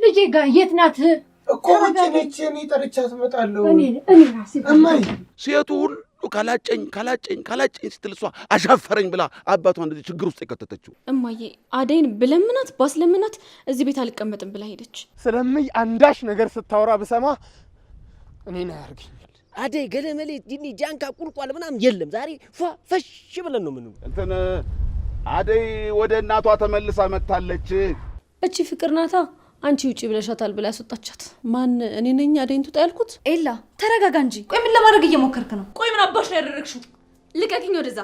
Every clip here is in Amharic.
ልጄ ጋር የት ናት እኮ ወጭ እኔ ጠርቻት እመጣለሁ እኔ ራሴ እማዬ ሴቱ ሁሉ ካላጨኝ ስትል እሷ አሻፈረኝ ብላ አባቷ እንደዚህ ችግር ውስጥ የከተተችው እማዬ አደይን ብለምናት ባስለምናት እዚህ ቤት አልቀመጥም ብላ ሄደች። ስለምይ አንዳሽ ነገር ስታወራ ብሰማ እኔን አያርገኛል። አደይ ገለመሌ ዲኒ ጃንካ ቁልቋል ምናምን የለም። ዛሬ ፈሽ ብለን ነው ምን እንትን አደይ ወደ እናቷ ተመልሳ መጣለች። እቺ ፍቅር ናታ። አንቺ ውጪ ብለሻታል ብላ ያስወጣቻት ማን? እኔ ነኝ አደይን ትውጣ ያልኩት። ኤላ ተረጋጋ እንጂ። ቆይ ምን ለማድረግ እየሞከርክ ነው? ቆይ ምን አባሽ ነው ያደረግሽው? ልቀቂኝ ወደዛ።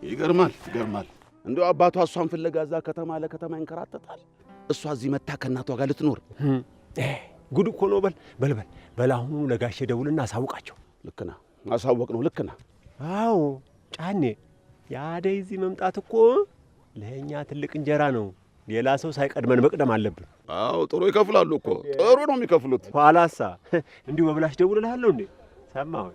ይገርማል። እንደው አባቷ እሷን ፍለጋ እዛ ከተማ ለከተማ ይንከራተታል። እሷ እዚህ መታ ከእናቷ ጋር ልትኖር ጉድ እኮ ነው። በል አሁኑ ለጋሼ ደውልና አሳውቃቸው። ልክ ነህ፣ ማሳወቅ ነው። ልክ ነህ። አዎ ጫኔ፣ የአደይ እዚህ መምጣት እኮ ለእኛ ትልቅ እንጀራ ነው። ሌላ ሰው ሳይቀድመን መቅደም አለብን። አዎ ጥሩ ይከፍላሉ እኮ፣ ጥሩ ነው የሚከፍሉት። ኋላሳ እንዲሁ በብላሽ ደውልልሃለሁ እንዴ? ሰማሁ።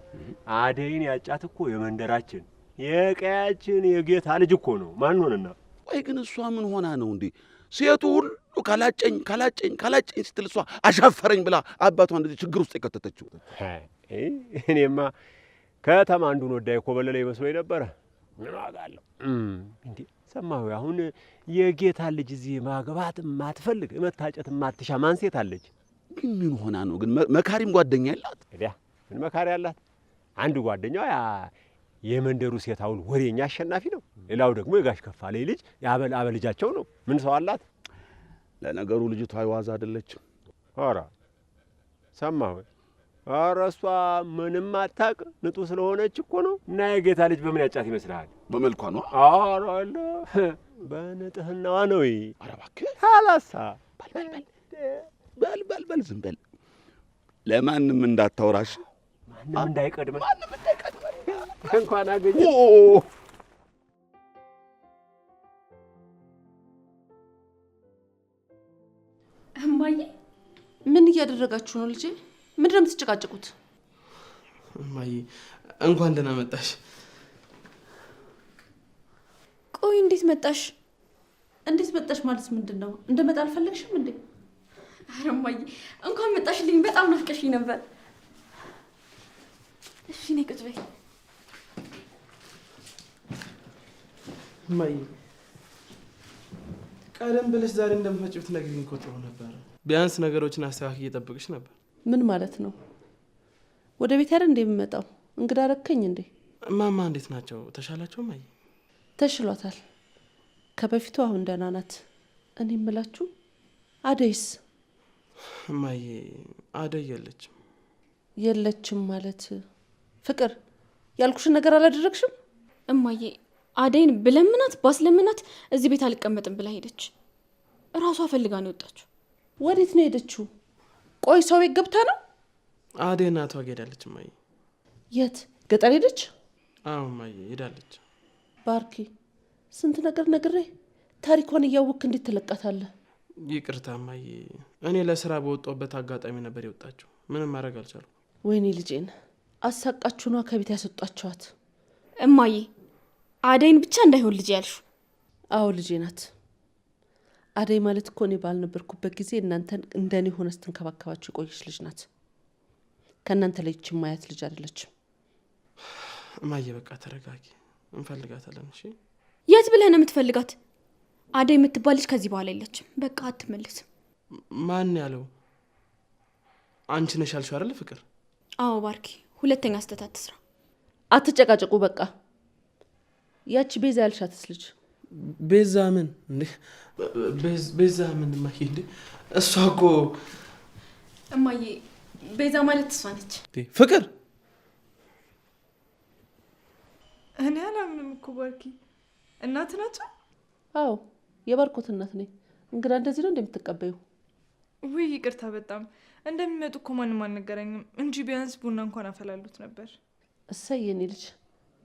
አደይን ያጫት እኮ የመንደራችን የቀያችን የጌታ ልጅ እኮ ነው። ማን ሆነና? ቆይ ግን እሷ ምን ሆና ነው እንዴ? ሴቱ ሁሉ ካላጨኝ ስትል እሷ አሻፈረኝ ብላ አባቷ እንደዚህ ችግር ውስጥ የከተተችው። እኔማ ከተማ አንዱን ወዳ የኮበለለ ይመስሎኝ ነበረ። ምን ዋጋ አለው እንዴ? ሰማሁ። አሁን የጌታ ልጅ እዚህ ማግባት ማትፈልግ መታጨት ማትሻ ማን ሴት አለች? ግን ምን ሆና ነው? ግን መካሪም ጓደኛ ያላት? እዲያ ምን መካሪ ያላት? አንድ ጓደኛዋ የመንደሩ ሴት አሁን ወሬኛ አሸናፊ ነው። ሌላው ደግሞ የጋሽ ከፋለ ልጅ አበልጃቸው ነው። ምን ሰው አላት? ለነገሩ ልጅቷ አይዋዛ አይደለችም። ኧረ ሰማሁ። ኧረ እሷ ምንም አታውቅ ንጡ ስለሆነች እኮ ነው። እና የጌታ ልጅ በምን ያጫት ይመስልሃል? በመልኳ ነው? ኧረ አለ በንጥህናዋ ነው። ኧረ እባክህ ሀላሳ በል ዝም በል። ለማንም እንዳታወራሽ። ማንም እንዳይቀድመን እንኳን አገኘ። እማዬ ምን እያደረጋችሁ ነው? ልጄ ምንድነው የምትጨቃጨቁት? እማዬ እንኳን ደህና መጣሽ። ቆይ እንዴት መጣሽ? እንዴት መጣሽ ማለት ምንድነው? እንደመጣ አልፈለግሽም እንዴ? ኧረ እማዬ እንኳን መጣሽልኝ። በጣም ናፍቀሽኝ ነበር። እሺ ነይ ቁጭ በይ። እማዬ ቀደም ብለሽ ዛሬ እንደምትመጪ ብትነግሪኝ እኮ ጥሩ ነበር። ቢያንስ ነገሮችን አስተካክዬ እየጠብቅሽ ነበር። ምን ማለት ነው? ወደ ቤት አይደል እንዴ የምመጣው? እንግዳ ረከኝ እንዴ? እማማ እንዴት ናቸው? ተሻላቸው? እማዬ ተሽሏታል። ከበፊቱ አሁን ደህና ናት። እኔ እምላችሁ አደይስ? እማዬ አደይ የለችም ማለት ፍቅር ያልኩሽን ነገር አላደረግሽም? እማዬ አደይን ብለምናት ባስለምናት እዚህ ቤት አልቀመጥም ብላ ሄደች። እራሷ ፈልጋ ነው የወጣችው። ወዴት ነው ሄደችው? ቆይ ሰው ቤት ገብታ ነው? አደይ እናቷ ጋር ሄዳለች እማዬ። የት? ገጠር ሄደች? አዎ እማዬ ሄዳለች። ባርኪ ስንት ነገር ነግሬ ታሪኳን እያወቅክ እንዴት ትለቃታለህ? ይቅርታ እማዬ፣ እኔ ለስራ በወጣሁበት አጋጣሚ ነበር የወጣችው። ምንም ማድረግ አልቻልኩም። ወይኔ ልጄን አሳቃችሁ ነው ከቤት ያስወጣችኋት። እማዬ አደይን ብቻ እንዳይሆን ልጅ ያልሹ። አዎ ልጄ ናት። አደይ ማለት እኮ እኔ ባልነበርኩበት ጊዜ እናንተን እንደኔ ሆነ ስትንከባከባችሁ የቆየች ልጅ ናት። ከእናንተ ለይች ማያት ልጅ አይደለችም። እማዬ በቃ ተረጋጊ፣ እንፈልጋታለን። እሺ የት ብለህ ነው የምትፈልጋት? አደይ የምትባል ልጅ ከዚህ በኋላ የለችም። በቃ አትመለስም። ማን ያለው? አንቺ ነሽ ያልሽው አይደል ፍቅር? አዎ ባርኪ፣ ሁለተኛ ስህተት አትስራ። አትጨቃጨቁ በቃ። ያቺ ቤዛ ያልሻትስ ልጅ? ቤዛ ምን እንዴ? ቤዛ ምን እማዬ? እንዴ እሷ እኮ እማዬ ቤዛ ማለት እሷ ነች። ፍቅር እኔ አላምንም እኮ ባርኪ። እናት ናቸው? አዎ የባርኮት እናት ነኝ። እንግዳ እንደዚህ ነው እንደምትቀበዩ? ውይ ይቅርታ፣ በጣም እንደሚመጡ እኮ ማንም አልነገረኝም እንጂ ቢያንስ ቡና እንኳን አፈላሉት ነበር። እሰይ የኔ ልጅ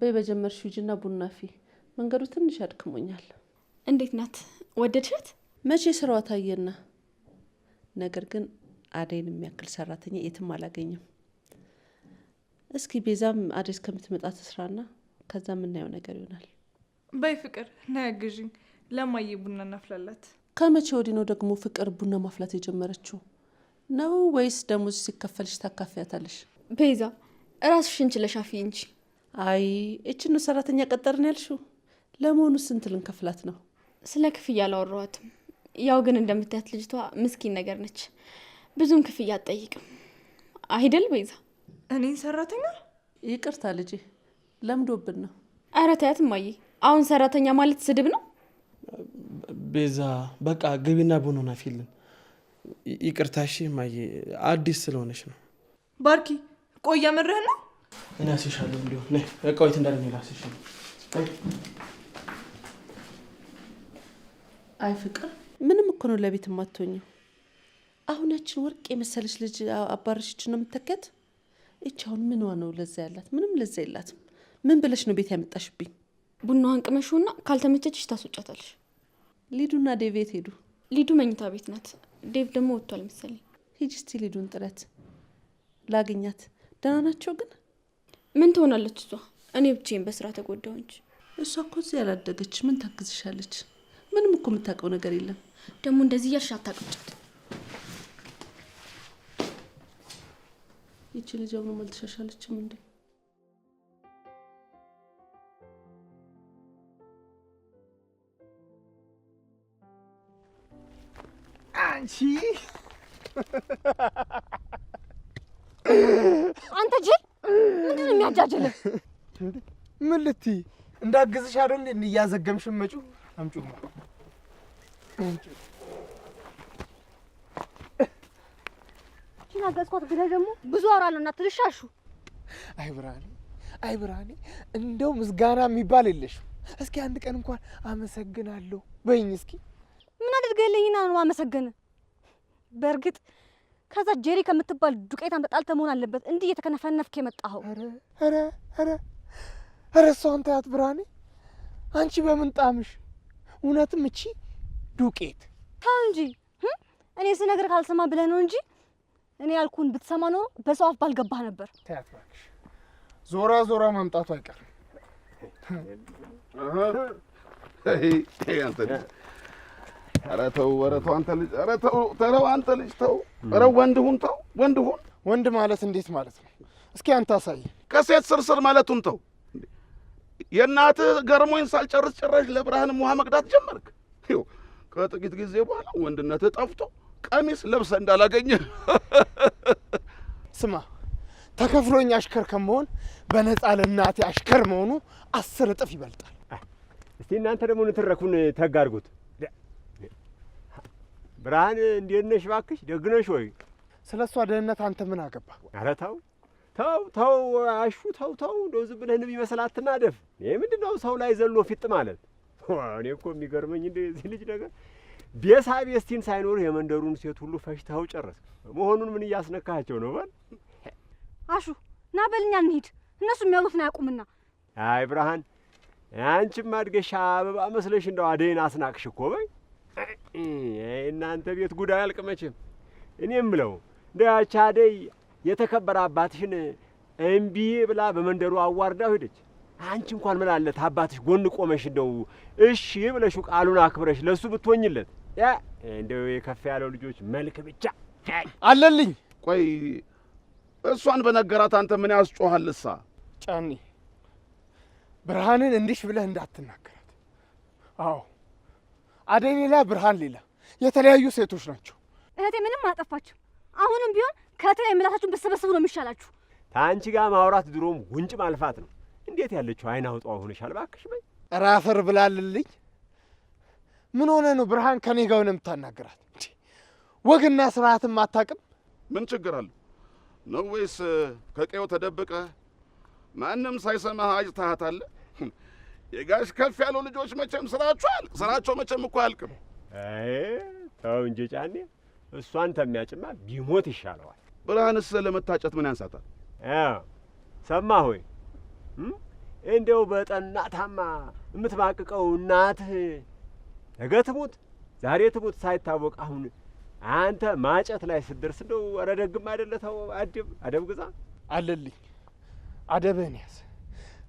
በይ በጀመርሽው ሂጂና ቡና አፊ። መንገዱ ትንሽ ያድክሞኛል። እንዴት ናት? ወደድሻት? መቼ ስራዋ ታየና። ነገር ግን አደይን የሚያክል ሰራተኛ የትም አላገኝም። እስኪ ቤዛም አዲስ ከምትመጣ ትስራና ከዛ የምናየው ነገር ይሆናል። በይ ፍቅር ና ያግዥኝ፣ ለማየ ቡና እናፍላላት። ከመቼ ወዲህ ነው ደግሞ ፍቅር ቡና ማፍላት የጀመረችው? ነው ወይስ ደሞዝ ሲከፈልሽ ታካፊያታለሽ? ቤዛ ራስሽን ችለሽ አፍይ እንጂ። አይ እቺን ነው ሰራተኛ ቀጠርን ያልሽው? ለመሆኑ ስንት ልንከፍላት ነው? ስለ ክፍያ አላወራኋትም። ያው ግን እንደምታያት ልጅቷ ምስኪን ነገር ነች። ብዙም ክፍያ አትጠይቅም አይደል ቤዛ? እኔን ሰራተኛ? ይቅርታ ልጄ ለምዶብን ነው። ኧረ ተያት እማዬ፣ አሁን ሰራተኛ ማለት ስድብ ነው። ቤዛ በቃ ግቢና ቡናውን አፊልን። ይቅርታ እሺ እማዬ፣ አዲስ ስለሆነች ነው። ባርኪ ቆይ የምርህን ነው? እኔ አስይሻለሁ። እንዲሁ ነይ እቃዊት እንዳለኝ ላስይሽ ነው። አይ ፍቅር ምንም እኮ ነው ለቤት የማትሆኝው። አሁን ያችን ወርቅ የመሰለች ልጅ አባረሽች ነው የምትተከት። እቺ አሁን ምንዋ ነው ለዛ ያላት? ምንም ለዛ የላትም። ምን ብለሽ ነው ቤት ያመጣሽብኝ? ቡናዋን ቅመሹና ካልተመቸችሽ ታስወጫታለሽ። ሊዱና ዴቭ የት ሄዱ? ሊዱ መኝታ ቤት ናት። ዴቭ ደግሞ ወጥቷል መሰለኝ። ሂጂ እስቲ ሊዱን ጥረት ላግኛት። ደህና ናቸው ግን? ምን ትሆናለች እሷ? እኔ ብቻዬን በስራ ተጎዳው እንጂ። እሷ እኮ እዚህ ያላደገች ምን ታግዝሻለች? ምንም እኮ የምታውቀው ነገር የለም። ደግሞ እንደዚህ እያልሽ አታቅጫት። ይቺ ልጅ አሁንም አልተሻሻለችም እንዴ? አንቺ አንተ ጅል ምንድን ነው የሚያጃጅልህ? ምን ልትይ? እንዳግዝሽ አይደል እንዴ እያዘገምሽ መጪው? አምጪው አገዝኳት ብለህ ደግሞ ብዙ አወራለሁ እና ትልሻሹ። አይ ብርሃኔ እንደው ምስጋና የሚባል የለሽም። እስኪ አንድ ቀን እንኳን አመሰግናለሁ በይኝ እስኪ። ምን አድርገህልኝና ነው አመሰግን? በእርግጥ ከዛ ጄሪ ከምትባል ዱቄታን ተጣልተህ መሆን አለበት እንዲህ እየተከነፈነፍክ የመጣኸው። ኧረ እሷን ተያት ብርሃኔ። አንቺ በምን ጣምሽ? እውነትም እቺ ዱቄት። ተው እንጂ እኔ ስነግርህ ካልሰማ ብለህ ነው እንጂ እኔ ያልኩን ብትሰማ ነው በሰው አፍ ባልገባህ ነበር። ተያት እባክሽ፣ ዞራ ዞራ መምጣቱ አይቀርም። ኧረ ተው አንተ ልጅ፣ ኧረ ተው አንተ ልጅ ተው። ኧረ ወንድ ሁን ተው፣ ወንድ ሁን። ወንድ ማለት እንዴት ማለት ነው? እስኪ አንተ አሳይ። ከሴት ስርስር ማለቱን ተው። የእናትህ ገርሞኝ ሳልጨርስ ጭራሽ ለብርሃን ውሃ መቅዳት ጀመርክ። ይኸው ከጥቂት ጊዜ በኋላ ወንድነትህ ጠፍቶ ቀሚስ ለብሰህ እንዳላገኘ። ስማ፣ ተከፍሎኝ አሽከር ከመሆን በነፃ ለእናቴ አሽከር መሆኑ 10 እጥፍ ይበልጣል። እስቲ እናንተ ደግሞ ንትረኩን ተጋርጉት። ብርሃን እንዴት ነሽ እባክሽ? ደግ ነሽ ወይ? ስለ እሷ ደህንነት አንተ ምን አገባ? ኧረ ተው አሹ ተው። እንደው ዝም ብለህ የሚመስል አትናደፍ። ይሄ ምንድን ነው ሰው ላይ ዘሎ ፊጥ ማለት? እኔ እኮ የሚገርመኝ እንደዚህ ልጅ ነገር ቤሳ ቤስቲን ሳይኖር የመንደሩን ሴት ሁሉ ፈሽታው ጨረስ መሆኑን ምን እያስነካቸው ነው? በል አሹ ና በልኛ እንሂድ፣ እነሱ የሚያሉትን አያውቁምና። አይ ብርሃን፣ አንቺም አድገሻ አበባ መስለሽ እንደው አደይን አስናቅሽ እኮ። በይ እናንተ ቤት ጉዳይ አልቅመችም። እኔም ብለው እንደ ያቺ አደይ የተከበረ አባትሽን እምቢ ብላ በመንደሩ አዋርዳው ሄደች። አንቺ እንኳን ምን አለት አባትሽ ጎን ቆመሽ እንደው እሺ ብለሽ ቃሉን አክብረሽ ለሱ ብትወኝለት። ያ እንደው የከፍ ያለው ልጆች መልክ ብቻ አለልኝ። ቆይ እሷን በነገራት አንተ ምን ያስጮሃልሳ? ጫኒ ብርሃንን እንዲሽ ብለህ እንዳትናገራት። አዎ አደይ ሌላ ብርሃን ሌላ የተለያዩ ሴቶች ናቸው። እህቴ ምንም አጠፋችም። አሁንም ቢሆን ከእህቴ ላይ ምላሳችሁን ብትሰበስቡ ነው የሚሻላችሁ። ታንቺ ጋር ማውራት ድሮም ጉንጭ ማልፋት ነው። እንዴት ያለችው አይን አውጣ ሆነሻል እባክሽ። በይ ራፈር ብላልልኝ። ምን ሆነ ነው ብርሃን ከኔ ጋር ነው የምታናገራት? ወግና ስርዓትም አታውቅም? ምን ችግር አለው ነው? ወይስ ከቀየው ተደብቀ ማንም ሳይሰማህ አጭታሃታለህ? የጋሽ ከፍ ያለው ልጆች መቼም ስራቸው መቼም እኮ አያልቅም። አይ ተው እንጂ ጫኔ፣ እሷን ተሚያጭማ ቢሞት ይሻለዋል። ብርሃንስ ለመታጨት ምን ያንሳታል? ሰማህ ሆይ? እንደው በጠና ታማ የምትማቅቀው እናትህ ነገ ትሙት ዛሬ ትሙት ሳይታወቅ አሁን አንተ ማጨት ላይ ስትደርስ እንደው ኧረ ደግም አይደለ? ተው አደብ ግዛ። አለልኝ አደብህን ያዝ።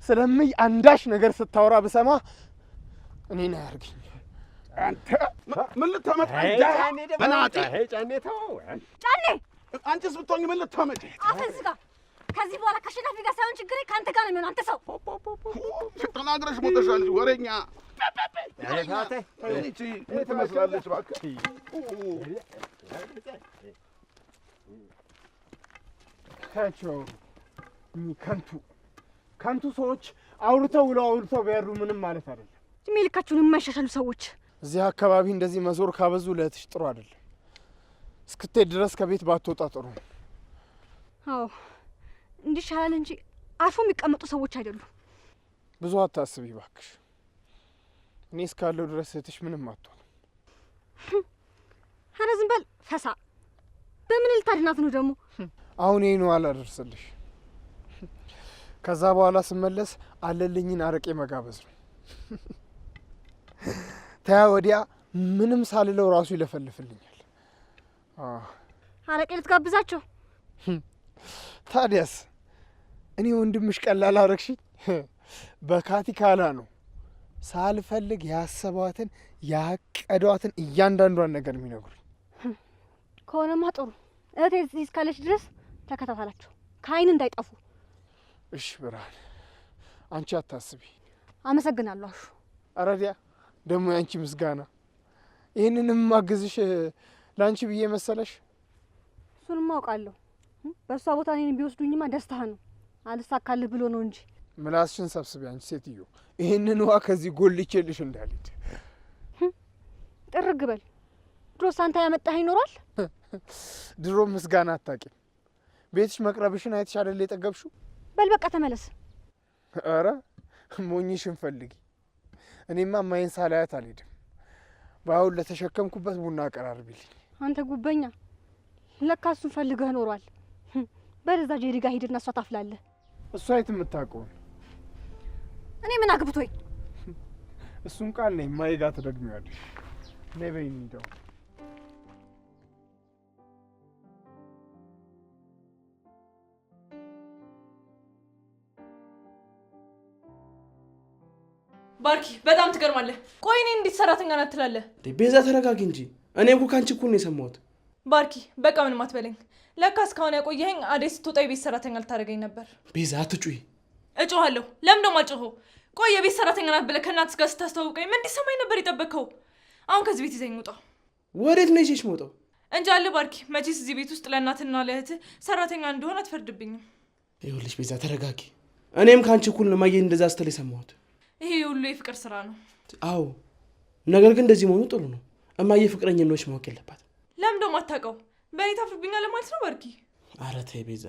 ስለምይ አንዳች ነገር ስታወራ ብሰማ እኔን አያርግኝ። አንተ ምን ልታመጣ? ጫኔ ተው። ጫኔ አንቺስ ብትሆኚ ምን ልታመጪ? አፍህን ዝጋ። ከዚህ በኋላ ከአሸናፊ ጋር ሳይሆን ችግሬ ከአንተ ጋር ነው የሚሆነው። አንተ ሰው ተናግረሽ ሞተሻል። ወሬኛ ምን ትመስላለች? እባክህ ታቸው ከንቱ ሰዎች አውርተው ውለው አውርተው ቢያሩ ምንም ማለት አይደለም። እድሜ ልካችሁን የማይሻሻሉ ሰዎች እዚህ አካባቢ እንደዚህ መዞር ካበዙ ለእህትሽ ጥሩ አይደለም። እስክትሄድ ድረስ ከቤት ባትወጣ ጥሩ ነው። አዎ እንዲህ ይሻላል እንጂ አርፎ የሚቀመጡ ሰዎች አይደሉም። ብዙ አታስቢ እባክሽ። እኔ እስካለሁ ድረስ እህትሽ ምንም አትሆንም። ኧረ ዝም በል ፈሳ። በምን ልታድናት ነው ደግሞ? አሁን ይሄን አላደርስልሽ። ከዛ በኋላ ስመለስ አለልኝን አረቄ መጋበዝ ነው። ታያ ወዲያ ምንም ሳልለው ራሱ ይለፈልፍልኛል። አረቄ ልትጋብዛቸው? ታዲያስ እኔ ወንድምሽ ቀላል አረግሽኝ። በካቲካላ ነው ሳልፈልግ ያሰቧትን ያቀዷትን እያንዳንዷን ነገር የሚነግሩኝ። ከሆነማ ጥሩ። እህቴ እዚህ እስካለች ድረስ ተከታተላቸው፣ ከአይን እንዳይጠፉ። እሺ ብርሃን፣ አንቺ አታስቢ። አመሰግናለሁ አሹ። አረዲያ ደግሞ ያንቺ ምስጋና። ይህንንም ማግዝሽ ለአንቺ ብዬ መሰለሽ? እሱንም አውቃለሁ። በእሷ ቦታ እኔን ቢወስዱኝማ ደስታህ ነው። አልሳካልህ ብሎ ነው እንጂ። ምላስሽን ሰብስቢ አንቺ ሴትዮ። ይህንን ውሃ ከዚህ ጎልቼልሽ እንዳልሄድ። ጥርግ በል። ድሮስ አንተ ያመጣህ ይኖራል። ድሮ ምስጋና አታውቂም። ቤትሽ መቅረብሽን አይተሽ አይደል የጠገብሽው? በል በቃ ተመለስ። ኧረ ሞኝሽን ፈልጊ። እኔማ ማይን ሳላያት አልሄድም። በአሁን ለተሸከምኩበት ቡና አቀራርቢልኝ። አንተ ጉበኛ፣ ለካ እሱን ፈልገህ ኖሯል። በዛ ጄሪ ጋር ሂድና እሷ ታፍላለህ። እሷ የት የምታውቀውን? እኔ ምን አግብቶኝ? እሱን ቃል ነኝ ማይጋ ትደግሚዋለሽ። ነይ በይ እንሂደው። ባርኪ በጣም ትገርማለህ። ቆይ እኔ እንዴት ሰራተኛ ናት ትላለህ? ቤዛ ተረጋጊ እንጂ። እኔ እኮ ካንቺ እኩል ነው የሰማሁት። ባርኪ በቃ ምንም አትበለኝ። ለካ እስካሁን ያቆየኸኝ አደይ ስትወጣ የቤት ሰራተኛ ልታደርገኝ ነበር። ቤዛ አትጩይ። እጮሃለሁ። ለምን ደሞ አልጮኸው? ቆይ የቤት ሰራተኛ ናት ብለህ ከእናትህ ጋር ስታስተዋውቀኝ ምን እንዲሰማኝ ነበር የጠበቅከው? አሁን ከዚህ ቤት ይዘኝ ውጣ። ወዴት ነው ይዤሽ መውጣው? እንጂ አለ ባርኪ፣ መቼስ እዚህ ቤት ውስጥ ለእናትና ለእህትህ ሰራተኛ እንደሆነ አትፈርድብኝም። ይኸውልሽ ቤዛ ተረጋጊ። እኔም ካንቺ እኩል ነው ማየ እንደዛ ስትል የሰማሁት። ይሄ ሁሉ የፍቅር ስራ ነው። አዎ፣ ነገር ግን እንደዚህ መሆኑ ጥሩ ነው። እማዬ ፍቅረኛ ነች ማወቅ የለባትም። ለምን ደሞ አታውቀው? በእኔ ታፍርብኛለህ ማለት ነው ባርኪ? ኧረ ተይ ቤዛ፣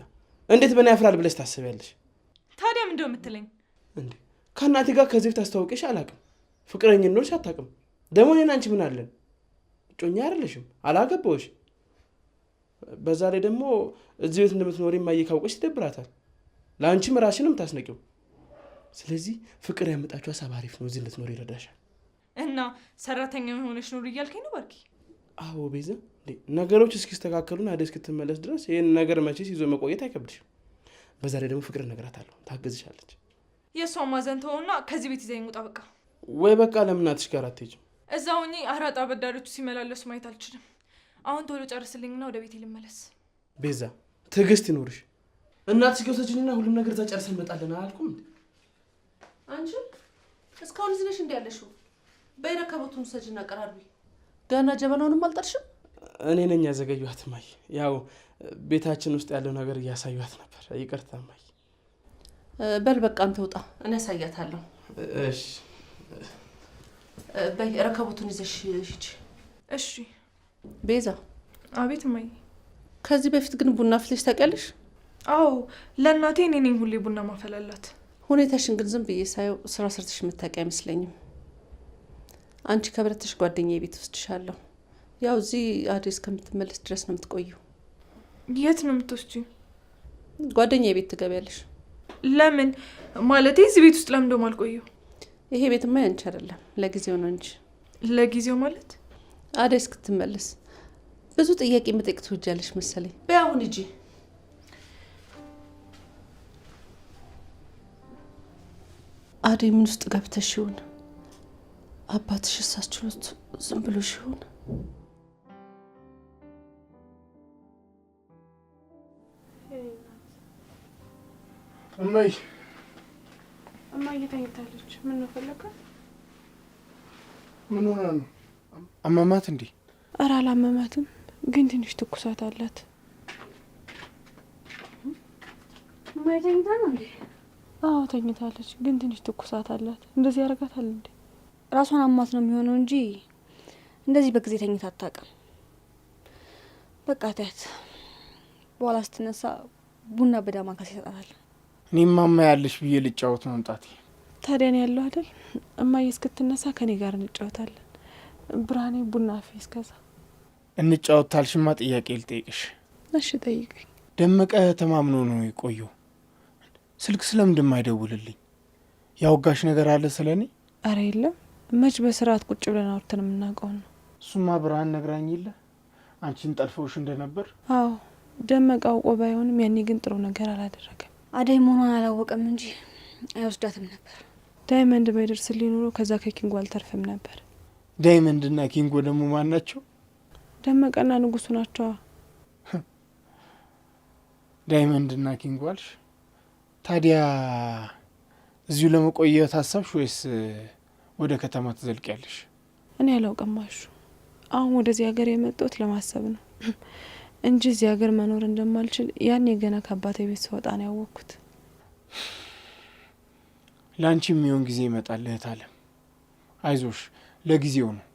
እንዴት በእኔ ያፍራል ብለሽ ታስቢያለሽ? ታዲያ ምንድነው የምትለኝ? እንዴ ከእናቴ ጋር ከዚህ በፊት አስተዋውቄሽ አላውቅም። ፍቅረኛ ነች አታውቅም። ደግሞ እኔና አንቺ ምን አለን? እጮኛ አይደለሽም፣ አላገባሁሽ። በዛ ላይ ደግሞ እዚህ ቤት እንደምትኖሪ እማዬ ካወቀች ይደብራታል። ለአንቺም ራስሽንም ታስነቂው። ስለዚህ ፍቅር ያመጣችሁ ሀሳብ አሪፍ ነው፣ እዚህ እንድትኖር ይረዳሻል። እና ሰራተኛ ሆነሽ ኖር እያልከኝ ነው ባርኪ? አዎ ቤዛ፣ ነገሮች እስኪስተካከሉና አደይ እስክትመለስ ድረስ ይህን ነገር መቼስ ይዞ መቆየት አይከብድሽም። በዛ ላይ ደግሞ ፍቅር እነግራታለሁ፣ ታግዝሻለች። የእሷን ማዘን ተውና ከዚህ ቤት ይዘኝ ውጣ በቃ። ወይ በቃ ለምን እናትሽ ጋር አትሄጂም? እዛ ሆኜ አራጣ አበዳሪዎቹ ሲመላለሱ ማየት አልችልም። አሁን ቶሎ ጨርስልኝና ወደ ቤቴ ልመለስ። ቤዛ ትዕግስት ይኖርሽ። እናትሽ ጋር ወሰጂኝና ሁሉም ነገር እዛ ጨርሰን እንመጣለን አላልኩም እንዴ? አንቺ እስካሁን እዚህ ነሽ እንዴ ያለሽው? በይረከቦቱን ሰጅና ቀራርቢ። ገና ጀበናውንም አልጠርሽም? እኔ ነኝ ያዘገዩት ማይ። ያው ቤታችን ውስጥ ያለው ነገር እያሳዩት ነበር። ይቅርታ ማይ። በል በቃ አንተ ውጣ፣ እኔ ያሳያታለሁ። እሺ በይ ረከቦቱን ይዘሽ ሂጂ። እሺ ቤዛ። አቤት ማይ። ከዚህ በፊት ግን ቡና አፍልተሽ ታውቂያለሽ? አዎ ለእናቴ እኔ ነኝ ሁሌ ቡና ማፈላላት። ሁኔታሽን ግን ዝም ብዬ ሳየው ስራ ሰርተሽ የምታውቂ አይመስለኝም። አንቺ ከብረትሽ ጓደኛዬ ቤት ወስድሻለሁ። ያው እዚህ አደይ እስከምትመለስ ድረስ ነው የምትቆየው። የት ነው የምትወስጂኝ? ጓደኛዬ ቤት ትገቢያለሽ። ለምን? ማለቴ እዚህ ቤት ውስጥ ለምን ደሞ አልቆየው? ይሄ ቤትማ ያንቺ አይደለም፣ ለጊዜው ነው እንጂ። ለጊዜው ማለት? አደይ እስክትመለስ። ብዙ ጥያቄ መጠየቅ ትወጃለሽ መሰለኝ። በያውን ሂጂ። አደይ ምን ውስጥ ገብተሽ ይሆን? አባትሽ እሳችሎት ዝም ብሎሽ ይሆን? እማዬ ተኝታለች። ምን ነው ፈለከ? ምን ሆና ነው? አመማት እንዴ? ኧረ አላመማትም፣ ግን ትንሽ ትኩሳት አላት። እማዬ ተኝታ ነው እንዴ? አዎ ተኝታለች፣ ግን ትንሽ ትኩሳት አላት። እንደዚህ ያደርጋታል እንዴ? ራሷን አሟት ነው የሚሆነው እንጂ እንደዚህ በጊዜ ተኝታ አታውቅም። በቃ ተያት፣ በኋላ ስትነሳ ቡና በዳማ ካስ ይሰጣታል። እኔም ማማ ያለሽ ብዬ ልጫወት መምጣቴ። ታዲያ ነው ያለው አይደል? እማዬ እስክትነሳ ከኔ ጋር እንጫወታለን። ብርሃኔ ቡና አፌ እስከዛ እንጫወት ታልሽማ ጥያቄ ልጠይቅሽ። እሺ ጠይቀኝ። ደመቀ ተማምኖ ነው የቆየው። ስልክ ስለምንድን አይደውልልኝ? ያወጋሽ ነገር አለ ስለኔ? አረ የለም፣ መች በስርዓት ቁጭ ብለን አውርተን የምናውቀው ነው። እሱማ ብርሃን ነግራኝ የለ አንቺን ጠልፈውሽ እንደነበር። አዎ ደመቀ አውቆ ባይሆንም ያኔ ግን ጥሩ ነገር አላደረገም። አደይ መሆኗን አላወቀም እንጂ አይወስዳትም ነበር። ዳይመንድ ባይደርስልኝ ኖሮ ከዛ ከኪንጎ አልተርፍም ነበር። ዳይመንድና ኪንጎ ደግሞ ማን ናቸው? ደመቀና ንጉሱ ናቸዋ። ዳይመንድና ኪንጎ አልሽ? ታዲያ እዚሁ ለመቆየት ሀሳብሽ ወይስ ወደ ከተማ ትዘልቂያለሽ? እኔ አላውቅማሹ። አሁን ወደዚህ ሀገር የመጣሁት ለማሰብ ነው እንጂ እዚህ ሀገር መኖር እንደማልችል ያኔ ገና ከአባቴ ቤት ስወጣ ነው ያወቅኩት። ለአንቺ የሚሆን ጊዜ ይመጣል እህት አለም። አይዞሽ፣ ለጊዜው ነው።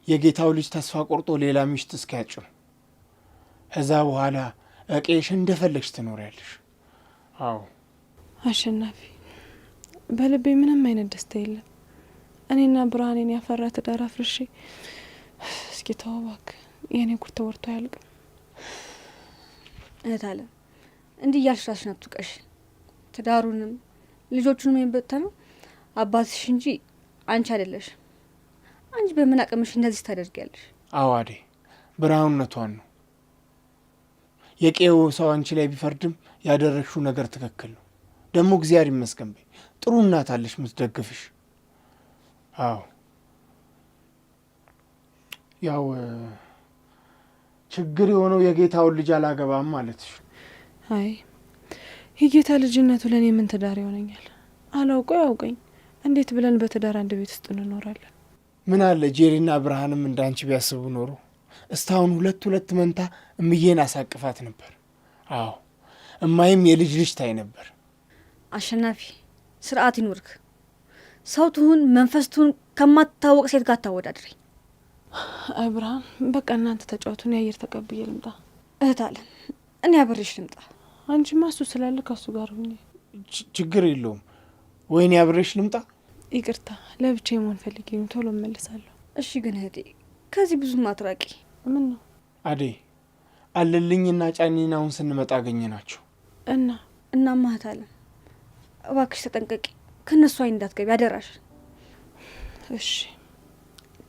የጌታው ልጅ ተስፋ ቆርጦ ሌላ ሚስት እስኪያጭ ነው። ከዛ በኋላ እቄሽ እንደፈለግሽ ትኖሪያለሽ። አዎ አሸናፊ፣ በልቤ ምንም አይነት ደስታ የለም። እኔና ብርሃኔን ያፈራ ትዳር አፍርሼ እስኪ ተው እባክህ፣ የእኔ ጉድ ተወርቶ አያልቅም። እህት አለም እንዲህ እያልሽ ራስሽን አትውቀሽ። ትዳሩንም ልጆቹንም የበተነው አባትሽ እንጂ አንቺ አይደለሽ። አንቺ በምን አቅምሽ እንደዚህ ታደርጊያለሽ? አዎ አደይ፣ ብርሃኑነቷን ነው። የቄው ሰው አንቺ ላይ ቢፈርድም ያደረግሽው ነገር ትክክል ነው። ደግሞ እግዚአብሔር ይመስገን በይ፣ ጥሩ እናት አለሽ ምትደግፍሽ። አዎ ያው ችግር የሆነው የጌታውን ልጅ አላገባም ማለትሽ። አይ የጌታ ልጅነቱ ለእኔ ምን ትዳር ይሆነኛል? አላውቀው ያውቀኝ። እንዴት ብለን በትዳር አንድ ቤት ውስጥ እንኖራለን? ምን አለ ጄሪና ብርሃንም እንዳንቺ ቢያስቡ ኖሮ እስታሁን ሁለት መንታ እምዬን አሳቅፋት ነበር። አዎ እማይም የልጅ ልጅ ታይ ነበር። አሸናፊ ስርዓት ይኑርክ። ሰው ትሁን መንፈስ ትሁን ከማትታወቅ ሴት ጋር ታወዳድረኝ። አይ ብርሃን፣ በቃ እናንተ ተጫወቱን፣ የአየር ተቀብዬ ልምጣ። እህት አለም እኔ አብሬሽ ልምጣ። አንቺማ እሱ ስላለ ከሱ ጋር ሁኜ። ችግር የለውም። ወይኔ አብሬሽ ልምጣ? ይቅርታ፣ ለብቻ መሆን ፈልጌ ነው። ቶሎ እመለሳለሁ። እሺ ግን እህቴ ከዚህ ብዙም አትራቂ። ምን ነው አደይ፣ አለልኝና ጫኔን አሁን ስንመጣ አገኘ ናቸው እናማ እህት አለም እባክሽ ተጠንቀቂ፣ ከነሱ አይን እንዳትገቢ አደራሽ። እሺ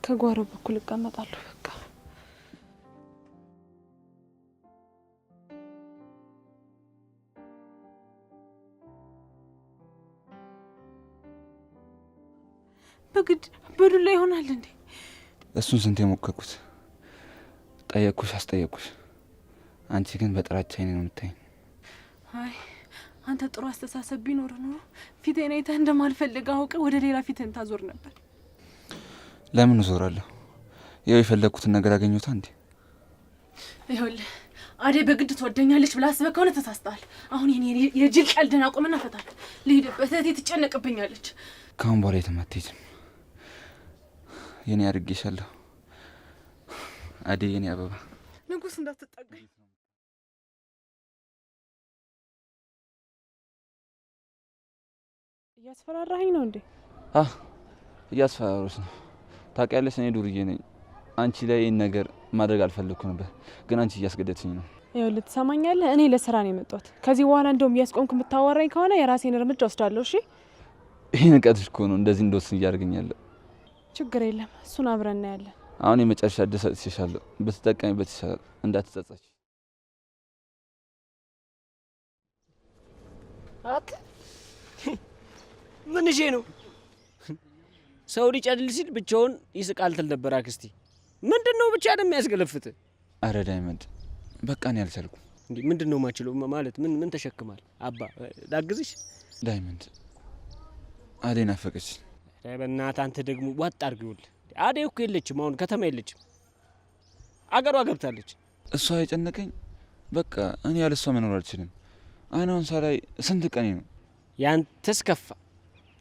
ከጓሮ በኩል እቀመጣለሁ። በቃ በግድ በዱላ ይሆናል እንዴ? እሱን ስንት የሞከርኩት። ጠየቅኩሽ፣ አስጠየቅኩሽ። አንቺ ግን በጥራቻ አይኔ ነው የምታይኝ። አይ አንተ ጥሩ አስተሳሰብ ቢኖር ኖሮ ፊቴን አይተህ እንደማልፈልግ አውቀ ወደ ሌላ ፊትህን ታዞር ነበር። ለምን እዞራለሁ? ያው የፈለግኩትን ነገር አገኘሁታ እንዴ? ይኸውልህ አደይ በግድ ትወደኛለች ብለህ አስበህ ከሆነ ተሳስተሃል። አሁን የኔ የጅል ቀልድን አቁምና ፈታል። ልሂድበት፣ እህቴ ትጨነቅብኛለች። ከአሁን በኋላ የትም አትሄጂም። የኔ አድርጌሻለሁ አደይ፣ የኔ አበባ። ንጉስ እንዳትጠጋኝ። እያስፈራራኸኝ ነው እንዴ? እያስፈራሮች ነው። ታውቂያለሽ፣ እኔ ዱርዬ ነኝ። አንቺ ላይ ይህን ነገር ማድረግ አልፈለግኩ ነበር፣ ግን አንቺ እያስገደድሽኝ ነው። ይኸውልህ ትሰማኛለህ? እኔ ለስራ ነው የመጣሁት። ከዚህ በኋላ እንደውም እያስቆምክ የምታወራኝ ከሆነ የራሴን እርምጃ ወስዳለሁ። እሺ? ይህ ንቀትሽ እኮ ነው እንደዚህ እንደወስን እያደርገኛለሁ። ችግር የለም፣ እሱን አብረን እናያለን። አሁን የመጨረሻ እድል ሰጥቼሻለሁ፣ ብትጠቀሚበት ይሻላል። እንዳትጸጸች። ምን ይዤ ነው? ሰው ሊጨልል ሲል ብቻውን ይስቃል ትል ነበር አክስቴ። ምንድነው ብቻ ነው የሚያስገለፍት? አረ ዳይመንድ በቃ እኔ አልቻልኩም። እንዴ ምንድነው ማችለው ማለት ምን ተሸክማል? አባ ላግዝሽ? ዳይመንድ አደይ ናፈቀች። አረ በእናትህ አንተ ደግሞ ዋጥ አድርገውል። አደይ እኮ የለችም፣ አሁን ከተማ የለችም፣ አገሯ ገብታለች። እሷ የጨነቀኝ በቃ እኔ ያለ እሷ መኖር አልችልም። አይኗን ሳላይ ስንት ቀኔ ነው። ያንተስ ከፋ፣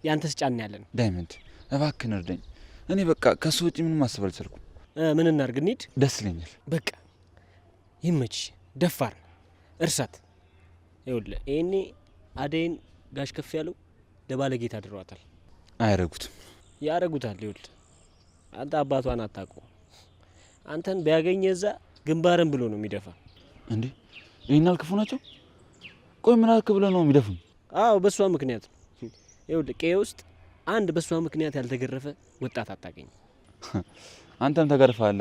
ያንተስ ጫን ያለ ነው። ዳይመንድ እባክህን እርዳኝ። እኔ በቃ ከሱ ውጪ ምንም ማሰብ አልቻልኩም። ምን እናርግ? እንሂድ። ደስ ይለኛል። በቃ ይመችሽ። ደፋር እርሳት። ይኸውልህ ይሄኔ አደይን ጋሽ ከፍ ያለው ለባለጌታ አድረዋታል። አያረጉትም። ያረጉታል። ይኸውልህ አንተ አባቷን አታውቀው። አንተን ቢያገኝ እዛ ግንባርን ብሎ ነው የሚደፋ። እንዴ ይሄን አልክፉ ናቸው? ቆይ ምን አልክ ብለው ነው የሚደፉኝ? አዎ በሷ ምክንያት ነው። ይኸውልህ ቀዬ ውስጥ አንድ በሷ ምክንያት ያልተገረፈ ወጣት አታገኝ። አንተም ተገርፈሃል።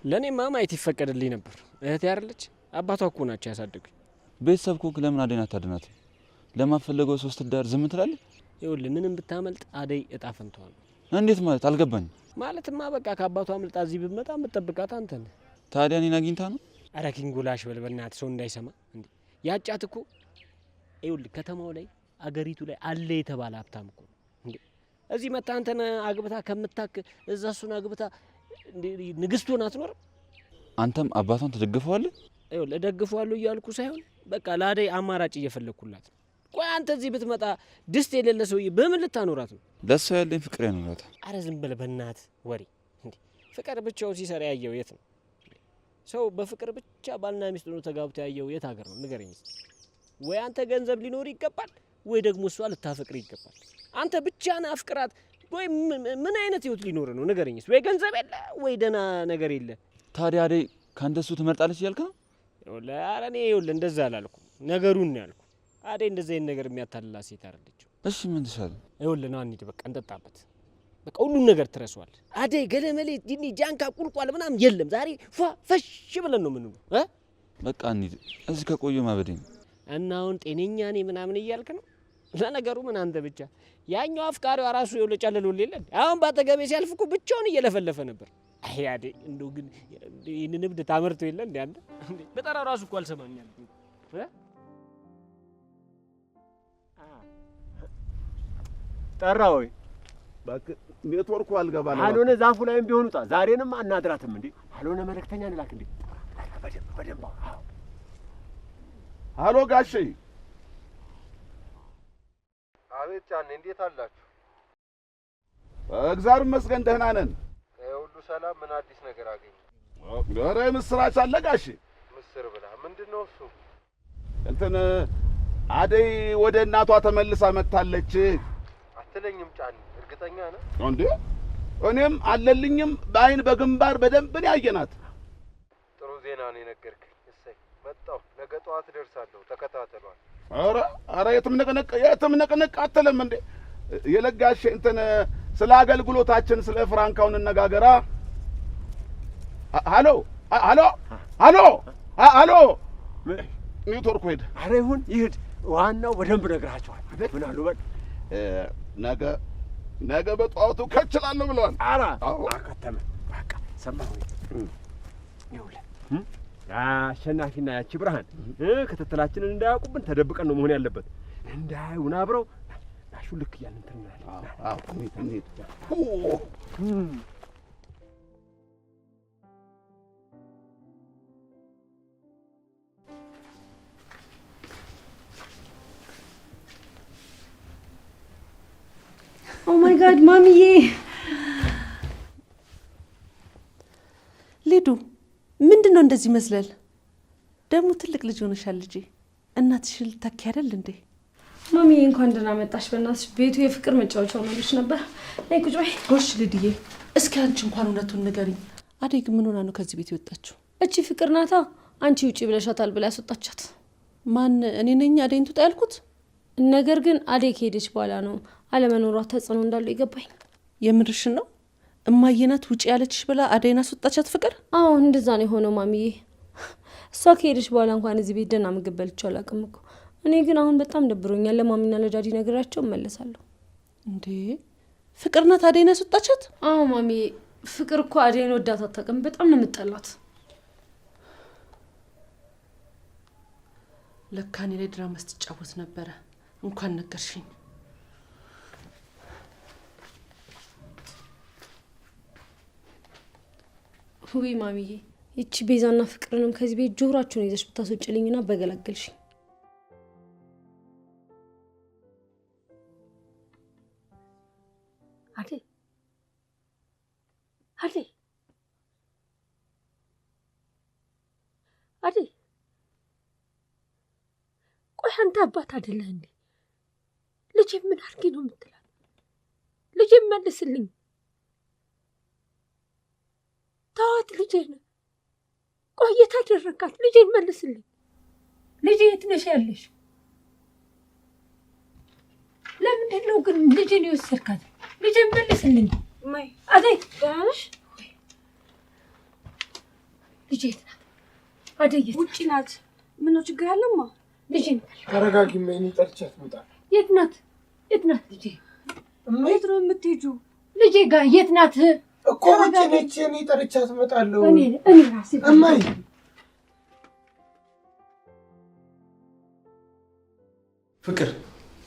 ለእኔማ ማየት ይፈቀድልኝ ነበር። እህቴ አይደለች? አባቷ እኮ ናቸው ያሳደጉኝ። ቤተሰብ እኮ ለምን አደይን አታድናት? ለማፈለገው ሶስት ዳር ዝም ትላለህ? ይኸውልህ ምንም ብታመልጥ አደይ እጣ ፈንታዋ ነው። እንዴት ማለት? አልገባኝም። ማለትማ በቃ ከአባቷ አምልጣ እዚህ ብትመጣ የምትጠብቃት አንተ ነህ። ታዲያ እኔን አግኝታ ነው? ኧረ ኪንጎላሽ በል በእናትህ፣ ሰው እንዳይሰማ እንዴ። ያጫት እኮ ይኸውልህ ከተማው ላይ አገሪቱ ላይ አለ የተባለ ሀብታም እኮ እንዴ። እዚህ መጣ አንተን አግብታ ከምታክ እዛ እሱን አግብታ ንግስት ሆና አትኖርም? አንተም አባቷን ትደግፈዋለህ? ይኸውልህ እደግፈዋለሁ እያልኩ ሳይሆን በቃ ለአደይ አማራጭ እየፈለግኩላት ነው። ቆይ አንተ እዚህ ብትመጣ ድስት የሌለ ሰውዬ በምን ልታኖራት ነው? ለሷ ያለኝ ፍቅር ያኖራታል። አረ ዝም በል በእናትህ ወሬ እንዴ። ፍቅር ብቻውን ሲሰራ ያየው የት ነው? ሰው በፍቅር ብቻ ባልና ሚስት ሆኖ ተጋብቶ ያየው የት ሀገር ነው? ንገረኝ። ወይ አንተ ገንዘብ ሊኖር ይገባል፣ ወይ ደግሞ እሷ ልታፈቅር ይገባል። አንተ ብቻህን አፍቅራት ወይ ምን አይነት ህይወት ሊኖር ነው? ንገረኝ። ወይ ገንዘብ የለ ወይ ደህና ነገር የለ። ታዲያ አደይ ካንተ እሱ ትመርጣለች እያልክ ነው? ይኸውልህ ኧረ እኔ ይኸውልህ እንደዛ አላልኩም፣ ነገሩን ነው ያልኩ። አደይ እንደዚህ አይነት ነገር የሚያታልላ ሴት አይደለችም። እሺ ምን ትሻለህ? ይኸውልህ ና እንሂድ፣ በቃ እንጠጣበት። በቃ ሁሉን ነገር ትረሷል። አደይ ገለመሌ ዲኒ ጃንካ ቁልቋል ምናምን የለም። ዛሬ ፏ ፈሽ ብለን ነው ምን እ በቃ እንሂድ። እዚህ ከቆየ ማበዴ ነው። እና አሁን ጤነኛ ነኝ ምናምን እያልክ ነው? ለነገሩ ምን አንተ ብቻ ያኛው አፍቃሪዋ ራሱ ይኸውልህ ጨለሎል የለን። አሁን ባጠገቤ ሲያልፍ እኮ ብቻውን እየለፈለፈ ነበር። አይ አደይ እንደው ግን ይህንን እብድ ታመርተው የለ እንዴ አንተ? በጠራ ራሱ እኮ አልሰማኛል እ ጠራ ወይ ኔትወርኩ አልገባ ነው። አልሆነ ዛፉ ላይም ቢሆኑ ጣ ዛሬንም አናድራትም እንዴ? አልሆነ መልእክተኛ እንላክ እንዴ? በደንብ አሎ ጋሼ። አቤት ጫኔ፣ እንዴት አላችሁ? እግዚአብሔር ይመስገን ደህና ነን። ሁሉ ሰላም። ምን አዲስ ነገር አገኘ? ኧረ ምስራች አለ ጋሼ። ምስር ብላ ምንድነው እሱ? እንትን አደይ ወደ እናቷ ተመልሳ መጥታለች። አትለኝም ጫኔ? እርግጠኛ ነህ እንዴ? እኔም አለልኝም በአይን በግንባር በደንብ ነው ያየናት። ጥሩ ዜና ነው የነገርከኝ። እሰይ መጣሁ። ነገ ጠዋት ደርሳለሁ። ተከታተሏል። ኧረ የትም ንቅንቅ አትልም እንዴ? የለጋሽ እንትን ስለ አገልግሎታችን ስለ ፍራንካውን እንነጋገራ። አሎ ኔትወርኩ ሄደ። ኧረ ይሁን ይሂድ። ዋናው በደንብ ነግራቸዋል። ምን አሉ በል ነገ በጠዋቱ ከችላለሁ ብለዋል። ኧረ አከተመ። በቃ ሰማሁ። ይኸውልህ አሸናፊና ያቺ ብርሃን ክትትላችንን እንዳያውቁብን ተደብቀን ነው መሆን ያለበት። እንዳያዩን አብረው ናሹ ልክ እያልን እንትን እንላለን። እንሂድ። ኦ ማይ ጋድ ማሚዬ። ሊዱ ምንድን ነው እንደዚህ መስለል? ደግሞ ትልቅ ልጅ ሆነሻል ልጄ። እናትሽን ልታኪ አይደል እንዴ? ማሚዬ እንኳን ደህና መጣሽ። በእናትሽ ቤቱ የፍቅር መጫወቻ ሆኖልሽ ነበር። ነይ ቁጭ በይ። ጎሽ ልድዬ፣ እስኪ አንቺ እንኳን እውነቱን ንገሪኝ። አደይ ግን ምን ሆና ነው ከዚህ ቤት የወጣችው? እቺ ፍቅር ናታ። አንቺ ውጪ ብለሻታል ብላ ያስወጣቻት። ማን? እኔ ነኝ አደይን ትውጣ ያልኩት? ነገር ግን አደይ ከሄደች በኋላ ነው አለመኖሯ ተጽዕኖ እንዳለው ይገባኝ። የምርሽን ነው? እማየናት ውጪ ያለችሽ ብላ አደይን አስወጣቻት ፍቅር? አዎ እንደዛ ነው የሆነው ማሚዬ። እሷ ከሄደች በኋላ እንኳን እዚህ ቤት ደህና ምግብ በልቼው አላውቅም እኮ። እኔ ግን አሁን በጣም ደብሮኛል። ለማሚና ለዳዲ ነግራቸው እመለሳለሁ። እንዴ ፍቅር ናት አደይን ያስወጣቻት? አዎ ማሚ፣ ፍቅር እኮ አደይን ወዳት አታውቅም። በጣም ነው የምጠላት። ለካ እኔ ላይ ድራማ ስትጫወት ነበረ። እንኳን ነገርሽኝ። ውይ ማሚዬ፣ ይቺ ቤዛና ፍቅርንም ከዚህ ቤት ጆሯቸውን ይዘሽ ብታስወጭልኝና በገላገልሽኝ። አደይ አደይ አደይ፣ ቆይ አንተ አባት አይደለህ እንዴ? ልጄ ምን አድርጌ ነው የምትላት? ልጄ መልስልኝ። ተዋት ልጄን። ቆይ የት አደረካት? ልጄን መልስልኝ። ልጄ የት ነሽ ያለሽ? ለምንድን ነው ግን ልጄን የወሰድካት? ልጄን መልስልኝ። ማይ አደይ ጋሽ ልጄ የት ናት? አደይ ውጪ ናት። ምነው ችግር አለማ? ልጄን ተረጋጊ። ምን ጠርቻት መጣ? የት ናት? የት ናት ልጄ? የት ነው የምትሄጂው? ልጄ ጋር የት ናት እኮ? ውጪ ነች። እኔ ጠርቻት እመጣለሁ። እኔ ራሴ እማይ ፍቅር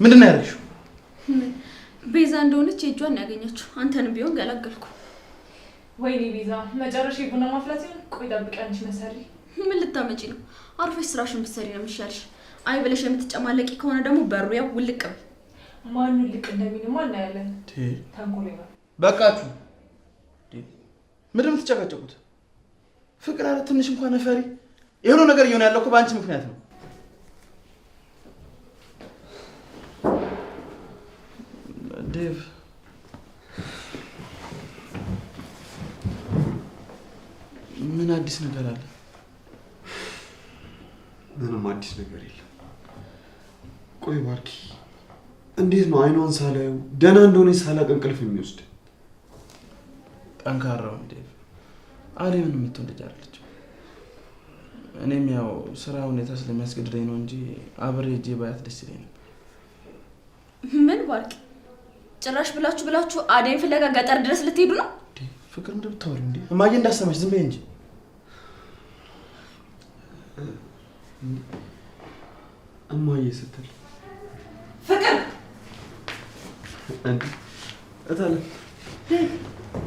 ምንድን ነው ያደረግሽው? ቤዛ እንደሆነች የእጇን ያገኘችው። አንተንም ቢሆን ገላገልኩ። ወይኔ ቤዛ፣ መጨረሻ ቡና ማፍላት ይሆን? ቆይ ጠብቂ፣ አንቺ መሰሪ። ምን ልታመጪ ነው? አርፈሽ ስራሽን ብትሰሪ ነው የሚሻልሽ። አይ ብለሽ የምትጨማለቂ ከሆነ ደግሞ በሩ ያው ውልቅ በይ። ማን ውልቅ እንደሚልማ እናያለን። ተንኮል ነው። በቃችሁ። ምንድን ነው የምትጨቃጨቁት? ፍቅር አለ ትንሽ እንኳን ነፈሪ። የሆነ ነገር እየሆነ ያለው እኮ በአንቺ ምክንያት ነው። ዴቭ ምን አዲስ ነገር አለ? ምንም አዲስ ነገር የለም። ቆይ ባርኪ፣ እንዴት ነው አይኗን ሳላዩ ደህና እንደሆነች ሳላቅ እንቅልፍ የሚወስድ? ጠንካራው ዴቭ፣ አደይ ምን የምትሆን ልጅ አይደለች። እኔም ያው ስራ ሁኔታ ስለሚያስገድደኝ ነው እንጂ አብሬ ሄጄ ባያት ደስ ይለኝ ነበር። ምን ባርኪ፣ ጭራሽ ብላችሁ አደይን ፍለጋ ገጠር ድረስ ልትሄዱ ነው? ፍቅር ምንድን ብታወሪ እንዴ? እማዬ እንዳሰማሽ ዝም በይ እንጂ። እማዬ ስትል ፍቅር እንዴ? እታለ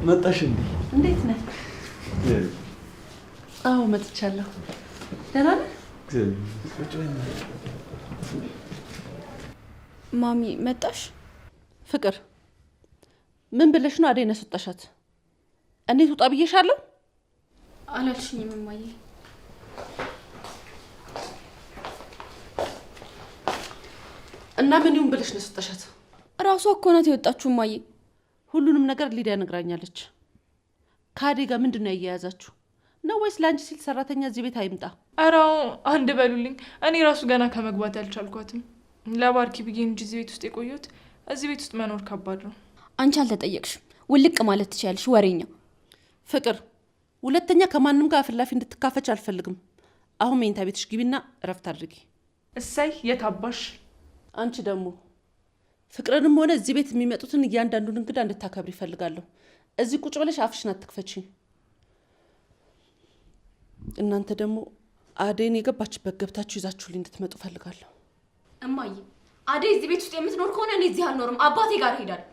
መጣሽ እንዴ? እንዴት ነህ? አዎ መጥቻለሁ። ደህና ነህ? ማሚ መጣሽ? ፍቅር ምን ብለሽ ነው አደይን ያስወጣሻት? እኔ ትውጣ ብዬሻለሁ? አላልሽኝም እማዬ። እና ምን ይሁን ብለሽ ነው ያስወጣሻት? ራሷ እኮ ናት የወጣችሁ እማዬ። ሁሉንም ነገር ሊዲያ ነግራኛለች። ከአደይ ጋር ምንድን ነው ያያያዛችሁ ነው ወይስ ለአንቺ ሲል ሰራተኛ እዚህ ቤት አይምጣ? ኧረ አንድ በሉልኝ። እኔ ራሱ ገና ከመግባት ያልቻልኳትም ለባርኪ ብዬ እንጂ እዚህ ቤት ውስጥ የቆየሁት። እዚህ ቤት ውስጥ መኖር ከባድ ነው። አንቺ አልተጠየቅሽም። ውልቅ ማለት ትችያለሽ ወሬኛ። ፍቅር ሁለተኛ ከማንም ጋር አፍላፊ እንድትካፈች አልፈልግም። አሁን መኝታ ቤትሽ ግቢና እረፍት አድርጊ። እሰይ የታባሽ። አንቺ ደግሞ ፍቅርንም ሆነ እዚህ ቤት የሚመጡትን እያንዳንዱን እንግዳ እንድታከብር ይፈልጋለሁ። እዚህ ቁጭ ብለሽ አፍሽን አትክፈቺ። እናንተ ደግሞ አደይን የገባችበት ገብታችሁ ይዛችሁልኝ እንድትመጡ ፈልጋለሁ። እማዬ አደይ እዚህ ቤት ውስጥ የምትኖር ከሆነ እኔ እዚህ አልኖርም። አባቴ ጋር እሄዳለሁ።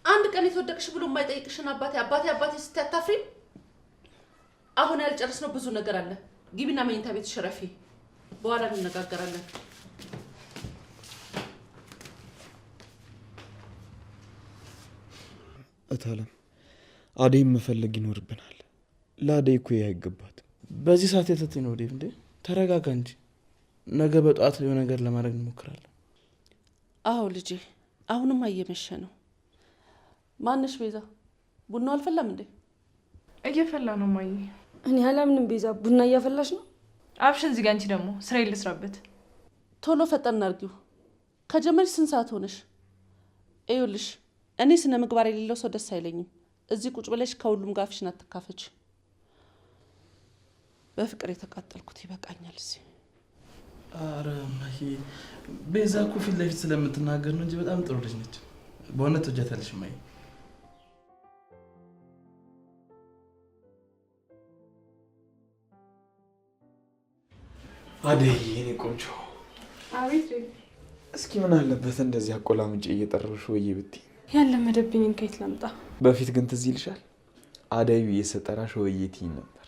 አንድ ቀን የተወደቅሽ ብሎ የማይጠይቅሽን አባቴ ስታታፍሪ። አሁን ያልጨረስነው ብዙ ነገር አለ። ግቢና መኝታ ቤትሽ ረፊ። በኋላ እንነጋገራለን። እታለም አደይን መፈለግ ይኖርብናል። ለአደይ እኮ አይገባትም። በዚህ ሰዓት የተትኝ ነው ዴቭ። እንዴ ተረጋጋ እንጂ። ነገ በጠዋት ሊሆን ነገር ለማድረግ እንሞክራለን። አዎ ልጄ፣ አሁንም እየመሸ ነው። ማነሽ ቤዛ? ቡናው አልፈላም እንዴ? እየፈላ ነው ማዬ። እኔ አላምንም። ቤዛ ቡና እያፈላሽ ነው? አብሽን እዚህ ጋ። አንቺ ደግሞ ስራዬን ልስራበት። ቶሎ ፈጠን አድርጊው። ከጀመርሽ ስንት ሰዓት ሆነሽ? ይኸውልሽ እኔ ስነ ምግባር የሌለው ሰው ደስ አይለኝም። እዚህ ቁጭ ብለሽ ከሁሉም ጋር አፍሽን አትካፈች። በፍቅር የተቃጠልኩት ይበቃኛል እዚህ። አረ ማሂ፣ ቤዛ እኮ ፊት ለፊት ስለምትናገር ነው እንጂ በጣም ጥሩ ልጅ ነች። በእውነት ትወጃታለሽ እማዬ። አደይ የኔ ቆንጆ። አቤት። እስኪ ምን አለበት እንደዚህ አቆላምጬ እየጠራሁሽ ወይ ብትይ። ያለመደብኝን ከየት ላምጣ? በፊት ግን ትዝ ይልሻል አደይ ብዬ ስጠራሽ ወይ ትይኝ ነበር።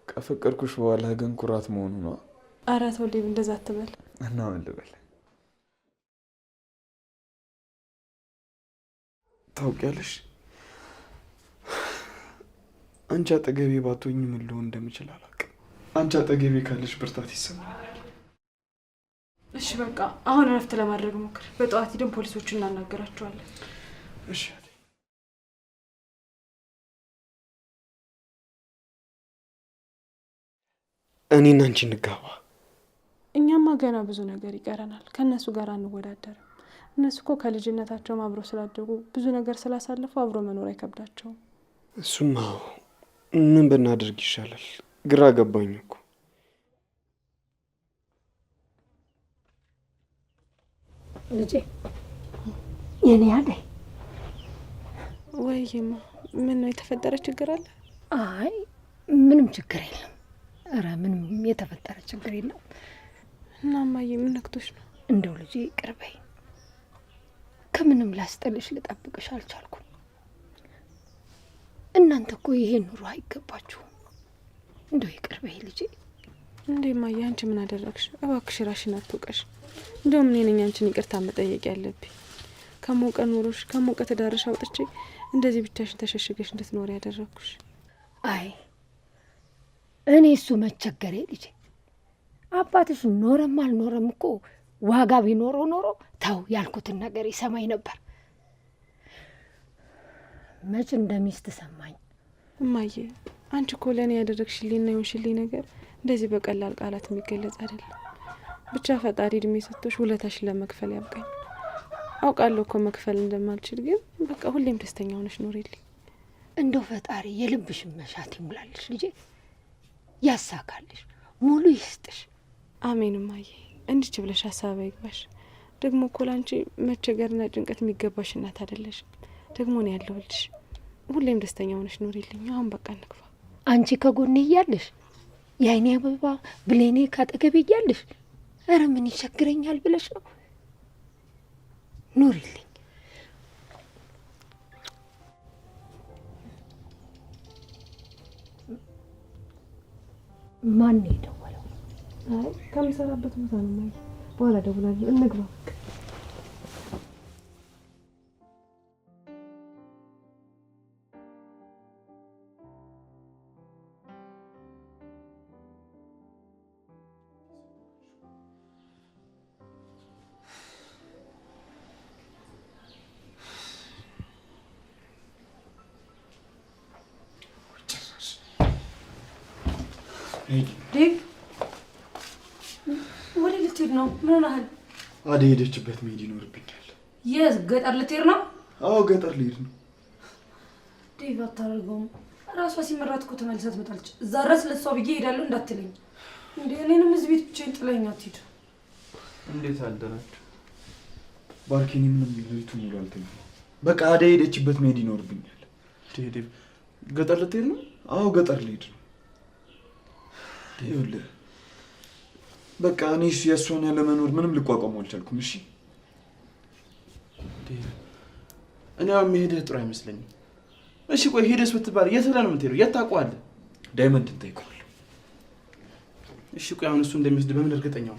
ከፈቀድኩሽ በኋላ ግን ኩራት መሆኑ ነው። ኧረ ተው ዴቭ፣ እንደዛ አትበል። እና ምን ልበል? ታውቂያለሽ አንቺ አጠገቤ ባትሆኝ ምን ልሆን እንደምችል አላውቅም። አንቺ አጠገቤ ካለሽ ብርታት ይሰማኛል። እሺ በቃ አሁን እረፍት ለማድረግ ሞክር። በጠዋት ሄደን ፖሊሶችን እናናገራቸዋለን። እሺ እኔና አንቺ እንጋባ። እኛማ ገና ብዙ ነገር ይቀረናል። ከእነሱ ጋር አንወዳደርም። እነሱ እኮ ከልጅነታቸውም አብሮ ስላደጉ ብዙ ነገር ስላሳለፉ አብሮ መኖር አይከብዳቸውም። እሱማ ምን ብናደርግ ይሻላል? ግራ ገባኝ እኮ። ልጄ የኔ አደይ። ወይማ ምን ነው የተፈጠረ ችግር አለ? አይ ምንም ችግር የለም። ኧረ ምንም የተፈጠረ ችግር የለም። እና እማዬ ምን ነክቶሽ ነው? እንደው ልጄ ይቅር በይ። ከምንም ላስጠልሽ ልጠብቅሽ አልቻልኩም። እናንተ እኮ ይሄን ኑሮ አይገባችሁም። እንደው ይቅር በይ ልጄ። እንዴ እማዬ አንቺ ምን አደረግሽ? እባክሽ ራሽን አትውቀሽ። እንደውም እኔ ነኝ አንቺን ይቅርታ መጠየቅ ያለብኝ። ከሞቀ ኑሮሽ ከሞቀ ትዳርሽ አውጥቼ እንደዚህ ብቻሽን ተሸሽገሽ እንድትኖር ያደረግኩሽ። አይ እኔ እሱ መቸገሬ ልጄ። አባትሽ ኖረም አልኖረም እኮ ዋጋ ቢኖረው ኖሮ ተው ያልኩትን ነገር ይሰማኝ ነበር። መች እንደሚስት ሰማኝ። እማዬ አንቺ እኮ ለእኔ ያደረግሽልኝና የሆንሽልኝ ነገር እንደዚህ በቀላል ቃላት የሚገለጽ አይደለም። ብቻ ፈጣሪ እድሜ ሰጥቶሽ ውለታሽን ለመክፈል ያብቃኝ። አውቃለሁ እኮ መክፈል እንደማልችል፣ ግን በቃ ሁሌም ደስተኛ ሆነሽ ኖሪልኝ። እንደው ፈጣሪ የልብሽን መሻት ይሙላልሽ ልጄ፣ ያሳካልሽ፣ ሙሉ ይስጥሽ። አሜን እማዬ። እንዲች ብለሽ ሀሳብ አይግባሽ። ደግሞ እኮ ላንቺ መቸገርና ጭንቀት የሚገባሽ እናት አይደለሽ። ደግሞ ነው ያለሁልሽ። ሁሌም ደስተኛ ሆነሽ ኖሪልኝ። አሁን በቃ እንግባ። አንቺ ከጎኔ እያለሽ የአይኔ አበባ ብሌኔ ካጠገቤ እያለሽ ኧረ ምን ይቸግረኛል ብለሽ ነው? ኑሪልኝ። ማን ነው የደወለው? አይ ከምሰራበት ቦታ ነው ማለት። በኋላ ደውላለሁ። እንግባ። ዴቭ ወደ ልትሄድ ነው? ምን ሆነሃል? አደይ ሄደችበት መሄድ ይኖርብኛል። የት? ገጠር ልትሄድ ነው? አዎ ገጠር ልሄድ ነው። ዴቭ አታደርገውም። ራሷ ሲመራት እኮ ተመልሳ ትመጣለች። እዛ ድረስ ለሷ ብዬ እሄዳለሁ እንዳትለኝ እንዴ። እኔንም እዚህ ቤት ብቻዬን ጥለኸኝ አትሄድ። እንዴት አደራችሁ? ባርኪኒ ምንም ሌሊቱን ሙሉ አልተኛም። በቃ አደይ ሄደችበት መሄድ ይኖርብኛል። ዴቭ ገጠር ልትሄድ ነው? አዎ ገጠር ልሄድ ነው። ይኸውልህ በቃ እኔ የእሷን ያለመኖር ምንም ልቋቋሙ አልቻልኩም። እሺ እኔ አሁን መሄድህ ጥሩ አይመስለኝም። እሺ ቆይ ሄደስ ብትባል የት ብለህ ነው የምትሄደው? የት ታውቀዋለህ? ዳይመንድን ጠይቀዋለሁ። እሺ ቆይ አሁን እሱ እንደሚወስድ በምን እርግጠኛ ነው?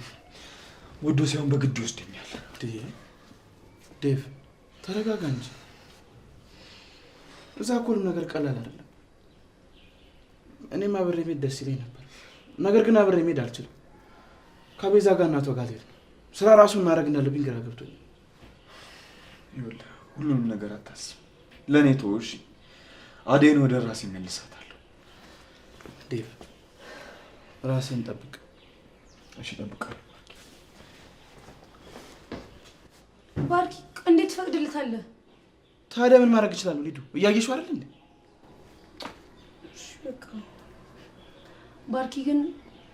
ወዶ ሳይሆን በግድ ይወስደኛል። ዴቭ ተረጋጋ እንጂ። እዛ እኮ ሁሉም ነገር ቀላል አይደለም። እኔም አብሬ መሄድ ደስ ይለኝ ነበር፣ ነገር ግን አብሬ መሄድ አልችልም። ከቤዛ ጋር እናቷ ጋር ልሄድ ነው። ስራ ራሱን ማድረግ እንዳለብኝ ግራ ገብቶኝ። ይኸውልህ ሁሉንም ነገር አታስብ፣ ለእኔ ተወው እሺ? አደይን ወደ ራሴ መልሳታለሁ። ዴቭ ራስህን ጠብቅ እሺ? እጠብቃለሁ። ባርኪ እንዴት ትፈቅድልታለህ? ታዲያ ምን ማድረግ እችላለሁ? ሊዱ እያየሽው አይደል እንዴ? በቃ ባርኪ ግን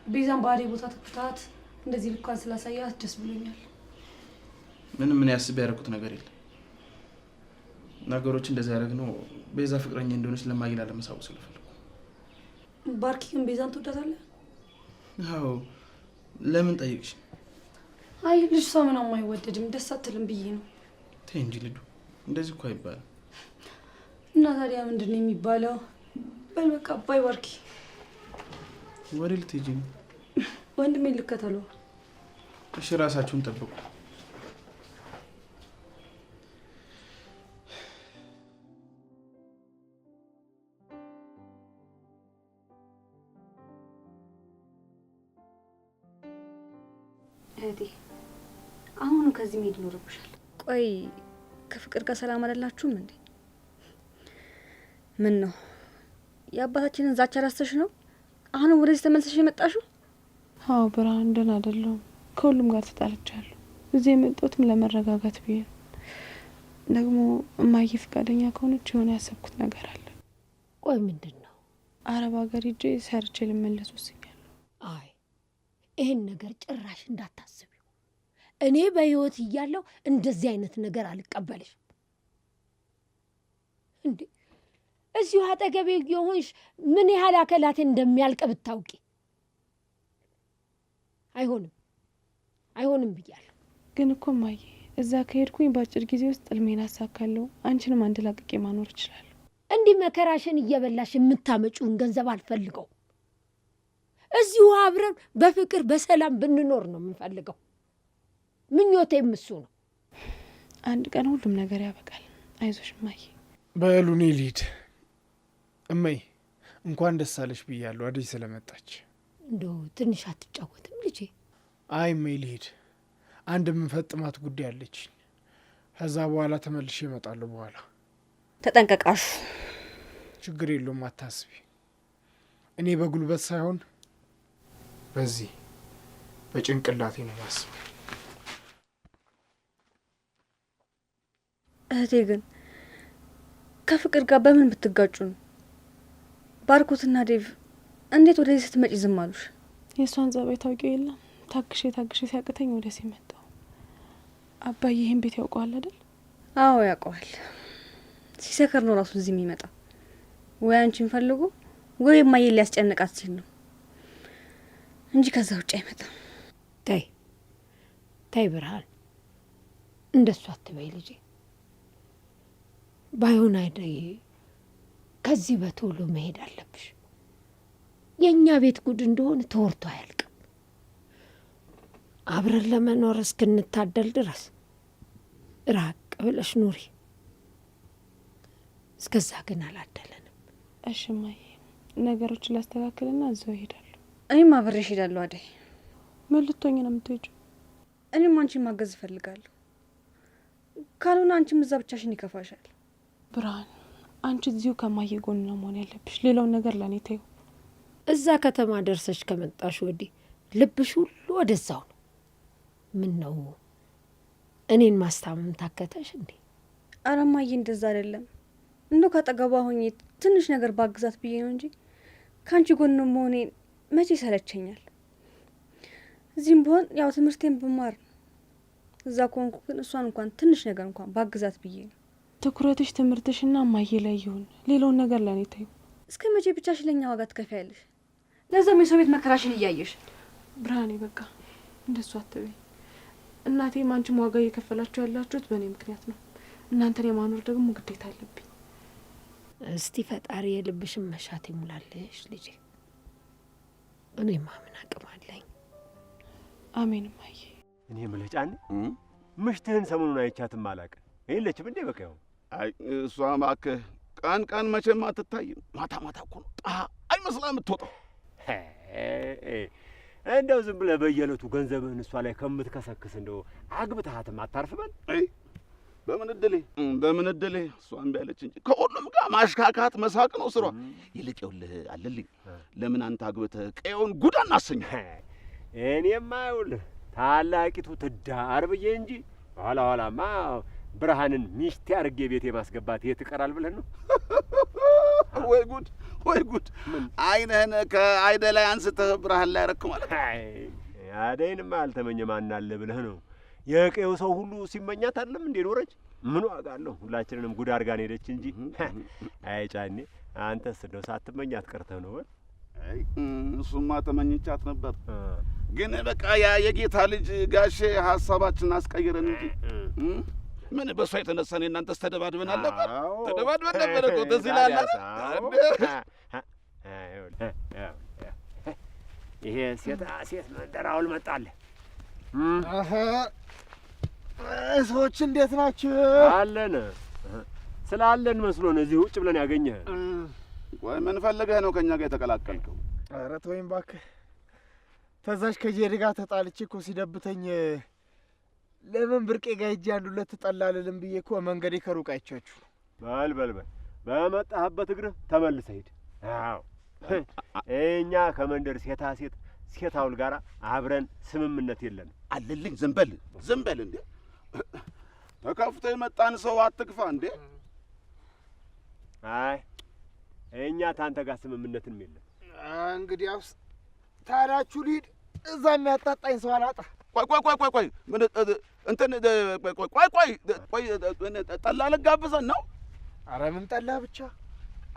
ቤዛን በአደይ ቦታ ተክታት እንደዚህ ልኳን ስላሳያት ደስ ብሎኛል። ምንም ምን ያስብ ያደረኩት ነገር የለም። ነገሮች እንደዛ ያደረግነው ቤዛ ፍቅረኛ እንደሆነች ለማግኘት ለመሳቡ ስለፈለኩ። ባርኪ ግን ቤዛን ትወዳታለህ? አዎ። ለምን ጠይቅሽ? አይ ልጅቷ ምናምን አይወደድም ደስ አትልም ብዬ ነው። ተይ እንጂ ልዱ፣ እንደዚህ እኮ አይባልም። እና ታዲያ ምንድን ነው የሚባለው? በል በቃ ባይ ባርኪ። ወደ ልትሄጂ ነው? ወንድሜ ልከተለው። እሺ ራሳችሁን ጠብቁ። እህቴ አሁን ከዚህ መሄድ ይኖርብሻል። ቆይ ከፍቅር ጋር ሰላም አይደላችሁም እንዴ? ምን ነው የአባታችንን ዛቻ ረስተሽ ነው አሁንም ወደዚህ ተመልሰሽ የመጣሽው? አዎ ብርሃን፣ ደህና አይደለሁም። ከሁሉም ጋር ተጣልቻለሁ። እዚህ የመጣሁትም ለመረጋጋት ብዬ ነው። ደግሞ እማዬ ፈቃደኛ ከሆነች የሆነ ያሰብኩት ነገር አለ። ቆይ ምንድን ነው? አረብ ሀገር ሄጄ ሰርቼ ልመለስ ወስኛለሁ። አይ ይህን ነገር ጭራሽ እንዳታስቢው። እኔ በህይወት እያለሁ እንደዚህ አይነት ነገር አልቀበልሽም። እንዴ እዚሁ አጠገቤ የሆንሽ ምን ያህል አካላቴ እንደሚያልቅ ብታውቂ። አይሆንም አይሆንም ብያለሁ። ግን እኮ እማዬ እዛ ከሄድኩኝ በአጭር ጊዜ ውስጥ እልሜን አሳካለሁ። አንቺንም አንድ ላቅቄ ማኖር እችላለሁ። እንዲህ መከራሽን እየበላሽ የምታመጪውን ገንዘብ አልፈልገው። እዚሁ አብረን በፍቅር በሰላም ብንኖር ነው የምንፈልገው። ምኞቴም እሱ ነው። አንድ ቀን ሁሉም ነገር ያበቃል። አይዞሽ እማዬ። በሉ እኔ ልሂድ። እመይ እንኳን ደስ አለሽ ብያለሁ አደይ ስለመጣች። እንደው ትንሽ አትጫወትም ልጄ? አይ እመይ ልሂድ፣ አንድ የምንፈጥማት ጉዳይ አለችኝ። ከዛ በኋላ ተመልሼ እመጣለሁ። በኋላ ተጠንቀቃሹ። ችግር የለውም አታስቢ። እኔ በጉልበት ሳይሆን በዚህ በጭንቅላቴ ነው ማስበው። እህቴ ግን ከፍቅር ጋር በምን ብትጋጩ ነው? ባርኮትና ዴቭ እንዴት ወደዚህ ስትመጪ ዝም አሉሽ? የእሷን ጸባይ ታውቂው የለም። ታግሼ ሲያቅተኝ ወደዚህ መጣሁ። አባዬ ይህን ቤት ያውቀዋል አይደል? አዎ ያውቀዋል። ሲሰከር ነው ራሱ እዚህ የሚመጣ። ወይ አንቺን ፈልጎ ወይ እማዬ ሊያስጨንቃት ሲል ነው እንጂ ከዛ ውጭ አይመጣም። ተይ ተይ ብርሃን፣ እንደሱ አትበይ ልጄ። ባይሆን አደይ ከዚህ በቶሎ መሄድ አለብሽ። የእኛ ቤት ጉድ እንደሆነ ተወርቶ አያልቅም። አብረን ለመኖር እስክንታደል ድረስ ራቅ ብለሽ ኑሪ። እስከዛ ግን አላደለንም። እሺ እማዬ፣ ነገሮችን ላስተካክልና እዛው እሄዳለሁ። እኔም አብሬሽ እሄዳለሁ። አደይ ምን ልትሆኝ ነው የምትሄጂው? እኔም አንቺን ማገዝ እፈልጋለሁ። ካልሆነ አንቺም እዛ ብቻሽን ይከፋሻል። ብርሃን፣ አንቺ እዚሁ ከማዬ ጎን ነው መሆን ያለብሽ። ሌላውን ነገር ለእኔ ተይው። እዛ ከተማ ደርሰሽ ከመጣሽ ወዲህ ልብሽ ሁሉ ወደዛው ነው። ምን ነው እኔን ማስታመም ታከተሽ እንዴ? ኧረ እማዬ እንደዛ አይደለም። እንደው ካጠገቧ ሆኜ ትንሽ ነገር ባግዛት ብዬ ነው እንጂ ከአንቺ ጎን መሆኔ መቼ ሰለቸኛል። እዚህም ቢሆን ያው ትምህርቴን ብማር ነው። እዛ ከሆንኩ ግን እሷን እንኳን ትንሽ ነገር እንኳን ባግዛት ብዬ ነው። ትኩረትሽ ትምህርትሽና እማዬ ላይ ይሁን፣ ሌላውን ነገር ለእኔ ተይው። እስከ መቼ ብቻሽ ለኛ ዋጋ ትከፍያለሽ? ለዛም የሰው ቤት መከራሽን እያየሽ። ብርሃኔ በቃ እንደሱ አትበይ። እናቴም አንቺም ዋጋ እየከፈላችሁ ያላችሁት በእኔ ምክንያት ነው። እናንተን የማኖር ደግሞ ግዴታ አለብኝ። እስቲ ፈጣሪ የልብሽን መሻት ይሙላልሽ ልጄ። እኔማ ምን አቅም አለኝ? አሜን እማዬ። እኔ የምልህ ጫኔ፣ ምሽትህን ሰሞኑን አይቻትም አላውቅም። የለችም እንዴ? በቃ ይኸው። አይ እሷ እባክህ ቀን ቀን መቼም አትታይም። ማታ ማታ እኮ ነው አይመስላ የምትወጣው። እንደው ዝም ብለህ በየዕለቱ ገንዘብህን እሷ ላይ ከምትከሰክስ እንደው አግብተሃትም አታርፍበል። በምን እድሌ እሷ እምቢ አለች እንጂ ከሁሉም ጋር ማሽካካት መሳቅ ነው ስሯ። ይልቅ ይኸውልህ አለልኝ፣ ለምን አንተ አግብተህ ቀየውን ጉድ አናሰኝም? እኔማ ይኸውልህ ታላቂቱ ትዳር ብዬ እንጂ ኋላ ኋላማ ብርሃንን ሚስቴ አድርጌ ቤቴ ማስገባት የት ይቀራል ብለህ ነው? ወይ ጉድ ወይ ጉድ! አይንህን ከአይደ ላይ አንስተህ ብርሃን ላይ ረክ ማለት። አደይንማ አልተመኘ ማን አለ ብለህ ነው? የቀየው ሰው ሁሉ ሲመኛት አይደለም እንዴ ኖረች? ምን ዋጋ አለው? ሁላችንንም ጉድ አድርጋን ሄደች እንጂ። አይ ጫኔ አንተስ እንደው ሳትመኛት ቀርተህ ነው? አይ እሱማ ተመኝቻት ነበር፣ ግን በቃ ያ የጌታ ልጅ ጋሼ ሀሳባችን አስቀይረን እንጂ ምን በሷ የተነሳ እኔ እናንተስ ተደባድበን አልነበር? ተደባድበን ነበር እኮ ትዝ ይላል። ይሄ ሴት መንደራውል መጣልህ። ሰዎች እንዴት ናችሁ? አለን ስላለን መስሎን እዚህ ውጭ ብለን ያገኘህ። ወይ ምን ፈልገህ ነው ከኛ ጋር የተቀላቀልከው? ኧረ ተወኝ እባክህ። ተዛሽ ከጄሪ ጋር ተጣልቼ እኮ ሲደብተኝ ለምን ብርቄ ጋር ሂጅ አንድ ሁለት ጠላልልም ብዬ እኮ መንገዴ ከሩቅ አይቻችሁ። በል በመጣህበት እግርህ ተመልሰህ ሂድ። አዎ እኛ ከመንደር ሴት አውል ጋር አብረን ስምምነት የለንም። አለልኝ። ዝም በል እንዴ! ተከፍቶ የመጣን ሰው አትግፋ እንዴ! አይ እኛ ታንተ ጋር ስምምነትም የለም። እንግዲያውስ ታዲያችሁ ልሂድ። እዛ የሚያጣጣኝ ሰው አላጣ። ቆይ ምን እንትን ቆይ ጠላ ልጋብዘን ነው? አረ ምን ጠላ ብቻ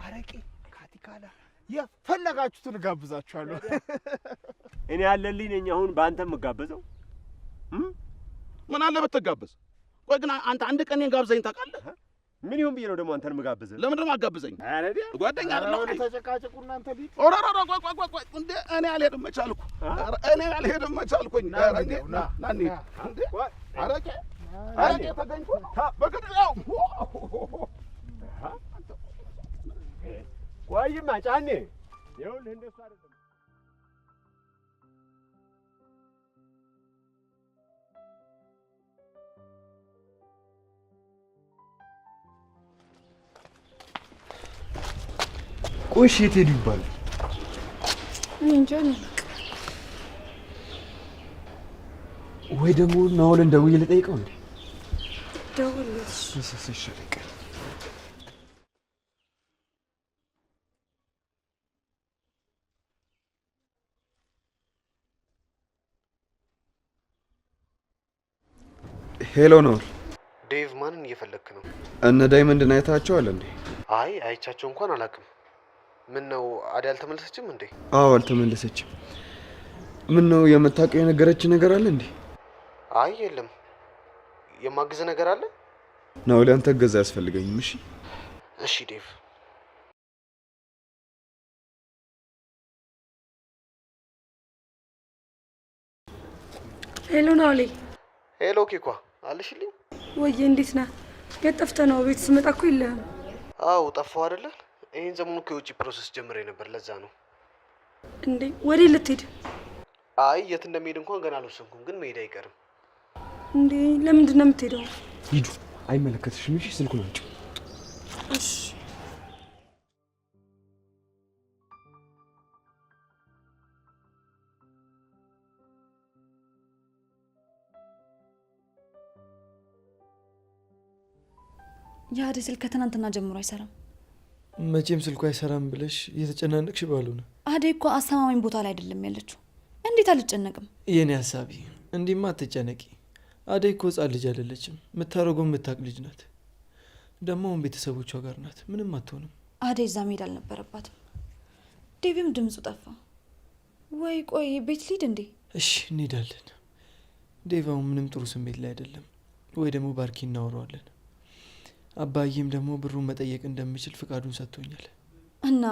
አረቄ፣ ካቲካላ የፈለጋችሁትን እጋብዛችኋለሁ። እኔ ያለልኝ ነኝ አሁን በአንተ የምጋበዘው። ምን አለ ብትጋበዝ? ቆይ ግን አንተ አንድ ቀን እኔን ጋብዘኝ ታውቃለህ? ምን ይሁን ብዬ ነው ደግሞ አንተን የምጋብዝህ? ለምንድን ነው የማጋብዘኝ? ጓደኛ አይደለም? ተጨቃጨቁ እናንተ ሊት ቆይ እንዴ! እኔ አልሄድም መቻልኩ። እኔ አልሄድም መቻልኩኝ። እንዴ ናኒ እንዴ አረቄ ተገኝቶ በግድያው ቆይማ ጫኔ ይኸውልህ እንደሱ አይደለም። ቆይ እሺ የት ሄዱ ይባላል? እንጃ ወይ ደግሞ ናውልን ደውዬ ልጠይቀው እንዴ? ደውልልሽ። እሺ ሄሎ ናውል። ዴቭ ማንን እየፈለክ ነው? እነ ዳይመንድን አይታቸዋል እንዴ? አይ አይቻቸው እንኳን አላውቅም። ምን ነው አዳይ አልተመለሰችም እንዴ? አዎ አልተመለሰችም። ምን ነው የምታውቀው የነገረች ነገር አለ እንዴ? አይ የለም። የማግዝ ነገር አለ? ናውል አንተ እገዛ ያስፈልገኝም። እሺ ዴቭ። ሄሎ ናውሌ። ሄሎ ኪኳ አለሽልኝ? ወዬ እንዴት ነህ? የት ጠፍተህ ነው? ቤት ስመጣ እኮ የለህም። አዎ ጠፋሁ አይደለ? ይሄን ዘመኑ ከውጪ ፕሮሰስ ጀምሬ ነበር፣ ለዛ ነው። እንዴ ወዴት ልትሄድ? አይ የት እንደምሄድ እንኳን ገና አልወሰንኩም፣ ግን መሄድ አይቀርም። እንዴ ለምንድን ነው የምትሄደው? ሂዱ። አይመለከትሽም። እሺ ስልኩን አምጪ። እሺ የአደይ ስልክ ከትናንትና ጀምሮ አይሰራም። መቼም ስልኩ አይሰራም ብለሽ እየተጨናነቅሽ ባልሆነ። አደይ እኮ አስተማማኝ ቦታ ላይ አይደለም ያለችው። እንዴት አልጨነቅም? የኔ ሀሳቢ እንዲህማ አትጨነቂ። አደይ እኮ ህጻን ልጅ አይደለችም። የምታደርገው የምታውቅ ልጅ ናት። ደግሞ ቤተሰቦቿ ጋር ናት። ምንም አትሆንም። አደይ እዛ መሄድ አልነበረባትም። ዴቪም ድምፁ ጠፋ። ወይ ቆይ ቤት ልሂድ እንዴ? እሺ እንሄዳለን። ዴቫው ምንም ጥሩ ስሜት ላይ አይደለም። ወይ ደግሞ ባርኪ እናወራዋለን። አባዬም ደግሞ ብሩን መጠየቅ እንደምችል ፍቃዱን ሰጥቶኛል። እና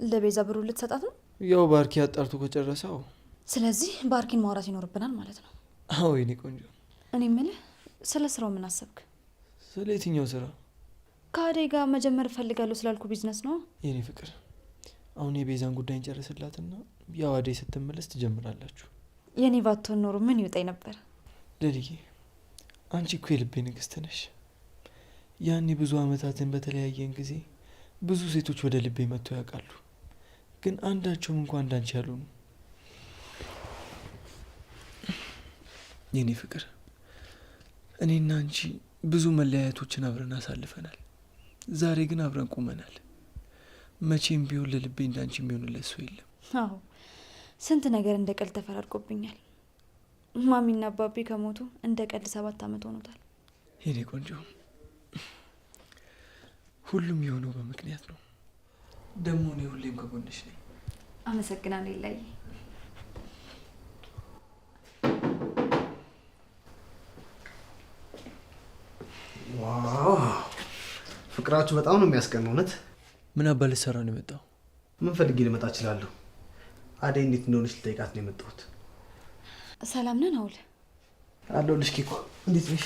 ለቤዛ ብሩን ልትሰጣት ነው? ያው ባርኪ አጣርቶ ከጨረሰው። ስለዚህ ባርኪን ማውራት ይኖርብናል ማለት ነው። አዎ የኔ ቆንጆ። እኔ የምልህ ስለ ስራው ምን አሰብክ? ስለ የትኛው ስራ? ከአደይ ጋር መጀመር እፈልጋለሁ ስላልኩ ቢዝነስ ነው። የኔ ፍቅር አሁን የቤዛን ጉዳይ እንጨርስላትና ያው አደይ ስትመለስ ትጀምራላችሁ። የኔ ባትሆን ኖሮ ምን ይውጣኝ ነበር። ልልዬ አንቺ እኮ የልቤ ንግስት ነሽ። ያኔ ብዙ አመታትን በተለያየን ጊዜ ብዙ ሴቶች ወደ ልቤ መጥተው ያውቃሉ፣ ግን አንዳቸውም እንኳን እንዳንቺ ያልሆኑ። የኔ ፍቅር እኔና አንቺ ብዙ መለያየቶችን አብረን አሳልፈናል። ዛሬ ግን አብረን ቆመናል። መቼም ቢሆን ለልቤ እንዳንቺ የሚሆንለት ሰው የለም። አዎ ስንት ነገር እንደ ቀልድ ተፈራርቆብኛል። ማሚና አባቢ ከሞቱ እንደ ቀልድ 7 አመት ሆኖታል። የኔ ቆንጆ ሁሉም የሆነው በምክንያት ነው። ደግሞ እኔ ሁሌም ከጎንሽ ነኝ። አመሰግናለሁ ላይ ዋው ፍቅራችሁ በጣም ነው የሚያስቀናው። እውነት ምን አባ ልትሰራ ነው የመጣው? ምን ፈልጌ ልመጣ እችላለሁ? አደይ እንዴት እንደሆነች ልጠይቃት ነው የመጣሁት። ሰላም ነን አውል አለሁልሽ ኪኮ። እንዴት ነሽ?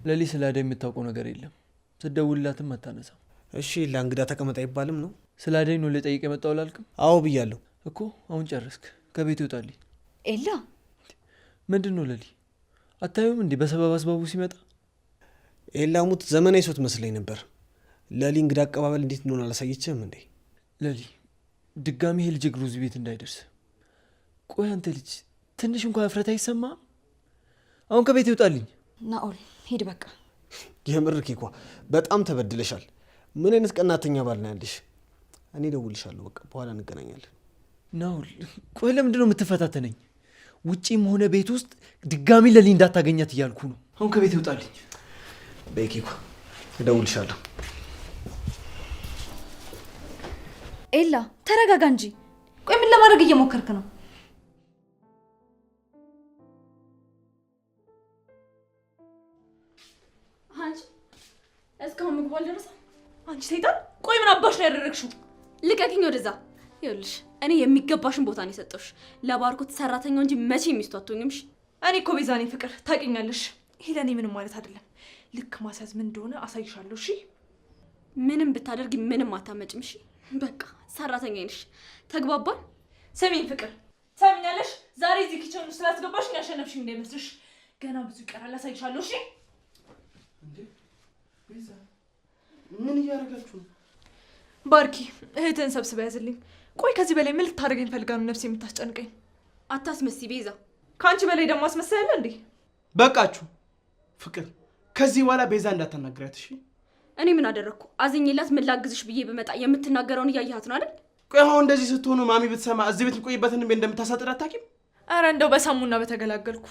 ለሊ ስለ አደይ የምታውቀው ነገር የለም። ስትደውልላትም አታነሳም። እሺ ለእንግዳ ተቀመጥ አይባልም ነው? ስለ አደይ ነው ልጠይቅ የመጣው ላልክም? አዎ ብያለሁ እኮ። አሁን ጨረስክ? ከቤት ይውጣልኝ። ኤላ ምንድን ነው ለሊ? አታዩም እንዴ በሰበብ አስባቡ ሲመጣ? ኤላ ሙት ዘመናዊ ሰው ትመስለኝ ነበር። ለሊ እንግዳ አቀባበል እንዴት እንደሆነ አላሳየችም እንዴ? ለሊ ድጋሚ ይሄ ልጅ እግሩ እዚህ ቤት እንዳይደርስ። ቆይ አንተ ልጅ ትንሽ እንኳን እፍረት አይሰማም? አሁን ከቤት ይውጣልኝ። ናኦል ሂድ በቃ። የምር ኪኮ በጣም ተበድለሻል። ምን አይነት ቀናተኛ ባል ነው ያለሽ? እኔ እደውልልሻለሁ። በቃ በኋላ እንገናኛለን። ናኦል ቆይ ለምንድን ነው የምትፈታተነኝ? ውጪም ሆነ ቤት ውስጥ ድጋሚ ለሊ እንዳታገኛት እያልኩ ነው። አሁን ከቤት ይውጣልኝ። በይ ኪኮ እደውልልሻለሁ። ኤላ ተረጋጋ እንጂ። ቆይ ምን ለማድረግ እየሞከርክ ነው? አንቺ እስካሁን ምግቡ አልደረሰም? አንቺ ሰይጣን! ቆይ ምን አባሽ ነው ያደረግሽው? ልቀቂኝ ወደዛ። ይኸውልሽ እኔ የሚገባሽን ቦታ ነው የሰጠሁሽ። ለባርኮት ሰራተኛው እንጂ መቼ ሚስቱ አትሆኝም። እሺ እኔ እኮ ቤዛ ነኝ ፍቅር፣ ታውቂኛለሽ። ይሄ ለእኔ ምንም ማለት አይደለም። ልክ ማስያዝ ምን እንደሆነ አሳይሻለሁ። እሺ ምንም ብታደርጊ ምንም አታመጭም። እሺ በቃ ሰራተኛ ነሽ። ተግባባን? ሰሚን ፍቅር ሰሚኛለሽ? ዛሬ እዚህ ኪቸን ውስጥ ስላስገባሽኝ ያሸነፍሽኝ እንዳይመስልሽ። ገና ብዙ ይቀራል፣ አሳይሻለሁ። እሺ እንዴ ቤዛ ምን እያደረጋችሁ ነው? ባርኪ እህትን ሰብስበ ያዝልኝ። ቆይ ከዚህ በላይ ምን ልታደርገኝ ፈልጋ ነው ነፍሴ የምታስጨንቀኝ? አታስመስይ ቤዛ። ከአንቺ በላይ ደግሞ አስመሳይ አለ እንዴ? በቃችሁ ፍቅር፣ ከዚህ በኋላ ቤዛ እንዳታናግሪያት እሺ? እኔ ምን አደረግኩ? አዝኝላት ምን ላግዝሽ ብዬ በመጣ የምትናገረውን እያየሃት ነው አይደል? ቆይ አሁን እንደዚህ ስትሆኑ ማሚ ብትሰማ እዚህ ቤት የምትቆይበትን ቤት እንደምታሳጥር አታውቂም? አረ እንደው በሰሙና በተገላገልኩ።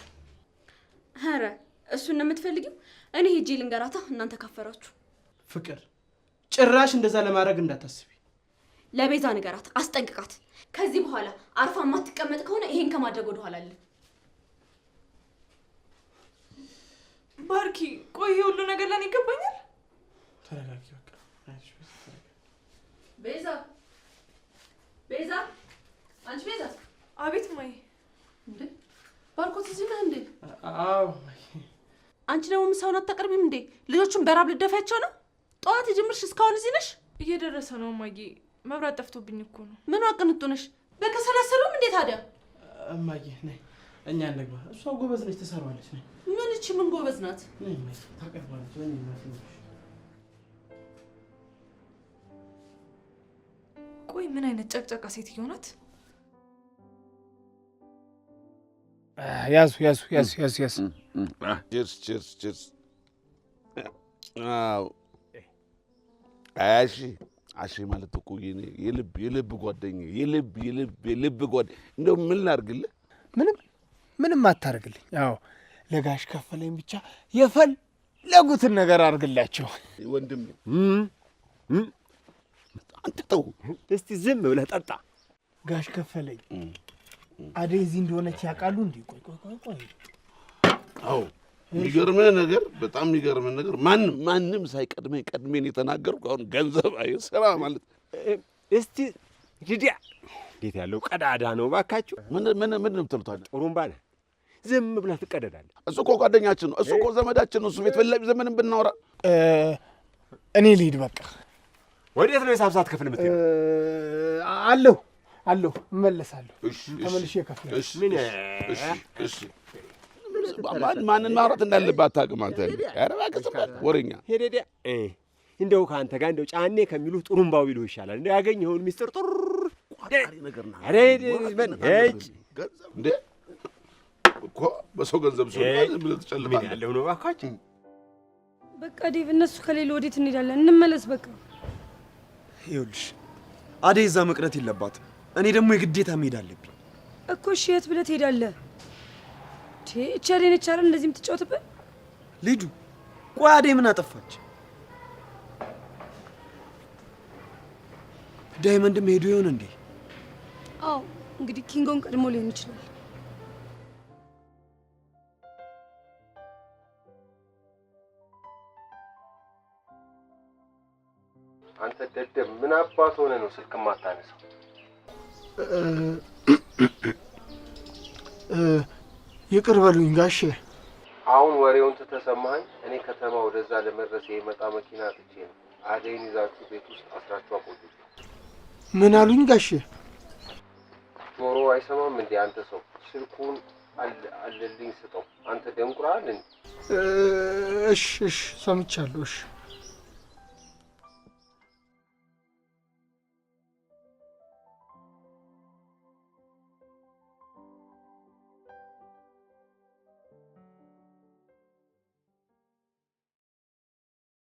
አረ እሱን ነው የምትፈልጊው? እኔ ሄጄ ልንገራታ፣ እናንተ ካፈራችሁ። ፍቅር ጭራሽ እንደዛ ለማድረግ እንዳታስቢ። ለቤዛ ንገራት፣ አስጠንቅቃት። ከዚህ በኋላ አርፋ ማትቀመጥ ከሆነ ይሄን ከማድረግ ወደ ኋላ አለ። ባርኪ ቆይ ሁሉ ነገር ለኔ ይገባኛል። ተረጋጊ በቃ። ቤዛ ቤዛ፣ አንቺ ቤዛ። አቤት ማይ። እንዴ ባርኮት እዚህ ነህ እንዴ? አዎ። አንቺ ደግሞ ምሳውን አታቀርቢም እንዴ? ልጆቹን በራብ ልደፋያቸው ነው? ጠዋት ጀምርሽ እስካሁን እዚህ ነሽ? እየደረሰ ነው ማዬ። መብራት ጠፍቶብኝ እኮ ነው። ምን አቅንጡ ነሽ? በከሰል አሰሩም እንዴ ታዲያ? እማዬ ነይ እኛ እንግባ። እሷ ጎበዝ ነች፣ ትሰራዋለች። ነይ። ምን እቺ ምን ጎበዝ ናት? ነይ እማዬ ታቀርባለች። ነይ እማዬ። ቆይ ምን አይነት ጨቅጨቃ ሴትዮ ናት? ያዙ ያዙ ያዙ ያዙ ያዙ። ቺርስ ቺርስ ቺርስ። አዎ አሺ አሺ ማለት እኮ የልብ ጓደኛዬ የልብ ጓደኛዬ። እንደው ምን ላድርግልህ? ምንም አታርግልኝ። ያው ለጋሽ ከፈለኝ ብቻ የፈለጉትን ነገር አድርግላቸው ወንድም። አንተ ተው እስቲ ዝም ብለህ ጠጣ። ጋሽ ከፈለኝ አደይ እዚህ እንደሆነች ያውቃሉ እንዴ? ቆይ አዎ የሚገርምህ ነገር በጣም የሚገርምህ ነገር ማንም ሳይቀድመኝ የተናገርኩ አሁን ገንዘብ ስራ ማለት እስቲ ሂዲያ እንዴት ያለው ቀዳዳ ነው ባካችሁ። ምን የምትሉታል? ጥሩምባ ነህ፣ ዝም ብለህ ትቀደዳለህ። እሱ እኮ ጓደኛችን ነው፣ እሱ እኮ ዘመዳችን ነው። እሱ ቤት ፈላጊ ዘመንን ብናወራ እኔ ልሂድ በቃ። ወዴት ነው የሂሳብ ሰዓት ክፍል የምትሄደው? አለሁ እመለሳለሁ። ተመልሼ እከፍላለሁ። እሺ ማንን ማውራት እንዳለባት አታውቅም አንተ። ኧረ እባክህ ዝም በል ወሬኛ። ሄደህ እንደው ከአንተ ጋር እንደው ጫኔ ከሚሉህ ጥሩምባው ቢሉህ ይሻላል። እንደው ያገኘኸውን ሚስጥር ጥሩ ነገር ነው። ኧረ እንዴ እኮ በሰው ገንዘብ ሲሆን ብለህ ትጨልማለህ። ምን ያለው ነው እባካችሁ። በቃ ዴቭ፣ እነሱ ከሌለ ወዴት እንሄዳለን? እንመለስ በቃ። ይኸውልሽ አደይ እዛ መቅረት የለባትም። እኔ ደግሞ የግዴታ መሄድ አለብኝ እኮ። እሺ የት ብለህ ትሄዳለህ? ቸሬ ነች አይደል እንደዚህ የምትጫወትበት? ልጁ ቆይ አደይ ምን አጠፋች? ዳይመንድም ሄዶ ይሆን እንዴ? አዎ እንግዲህ ኪንጎን ቀድሞ ሊሆን ይችላል። አንተ ደደብ ምን አባት ሆነ ነው ስልክ ማታነሳው? ይቅር በሉኝ ጋሼ። አሁን ወሬውን ተሰማኸኝ? እኔ ከተማ ወደዛ ለመድረስ የመጣ መኪና አጥቼ ነው። አደይን ይዛችሁ ቤት ውስጥ አስራችሁ አቆዩ። ምን አሉኝ ጋሼ? ጆሮ አይሰማም እንዴ አንተ ሰው? ስልኩን አለልኝ ስጠው። አንተ ደንቁራል እንዴ? እሺ ሰምቻለሁ። እሺ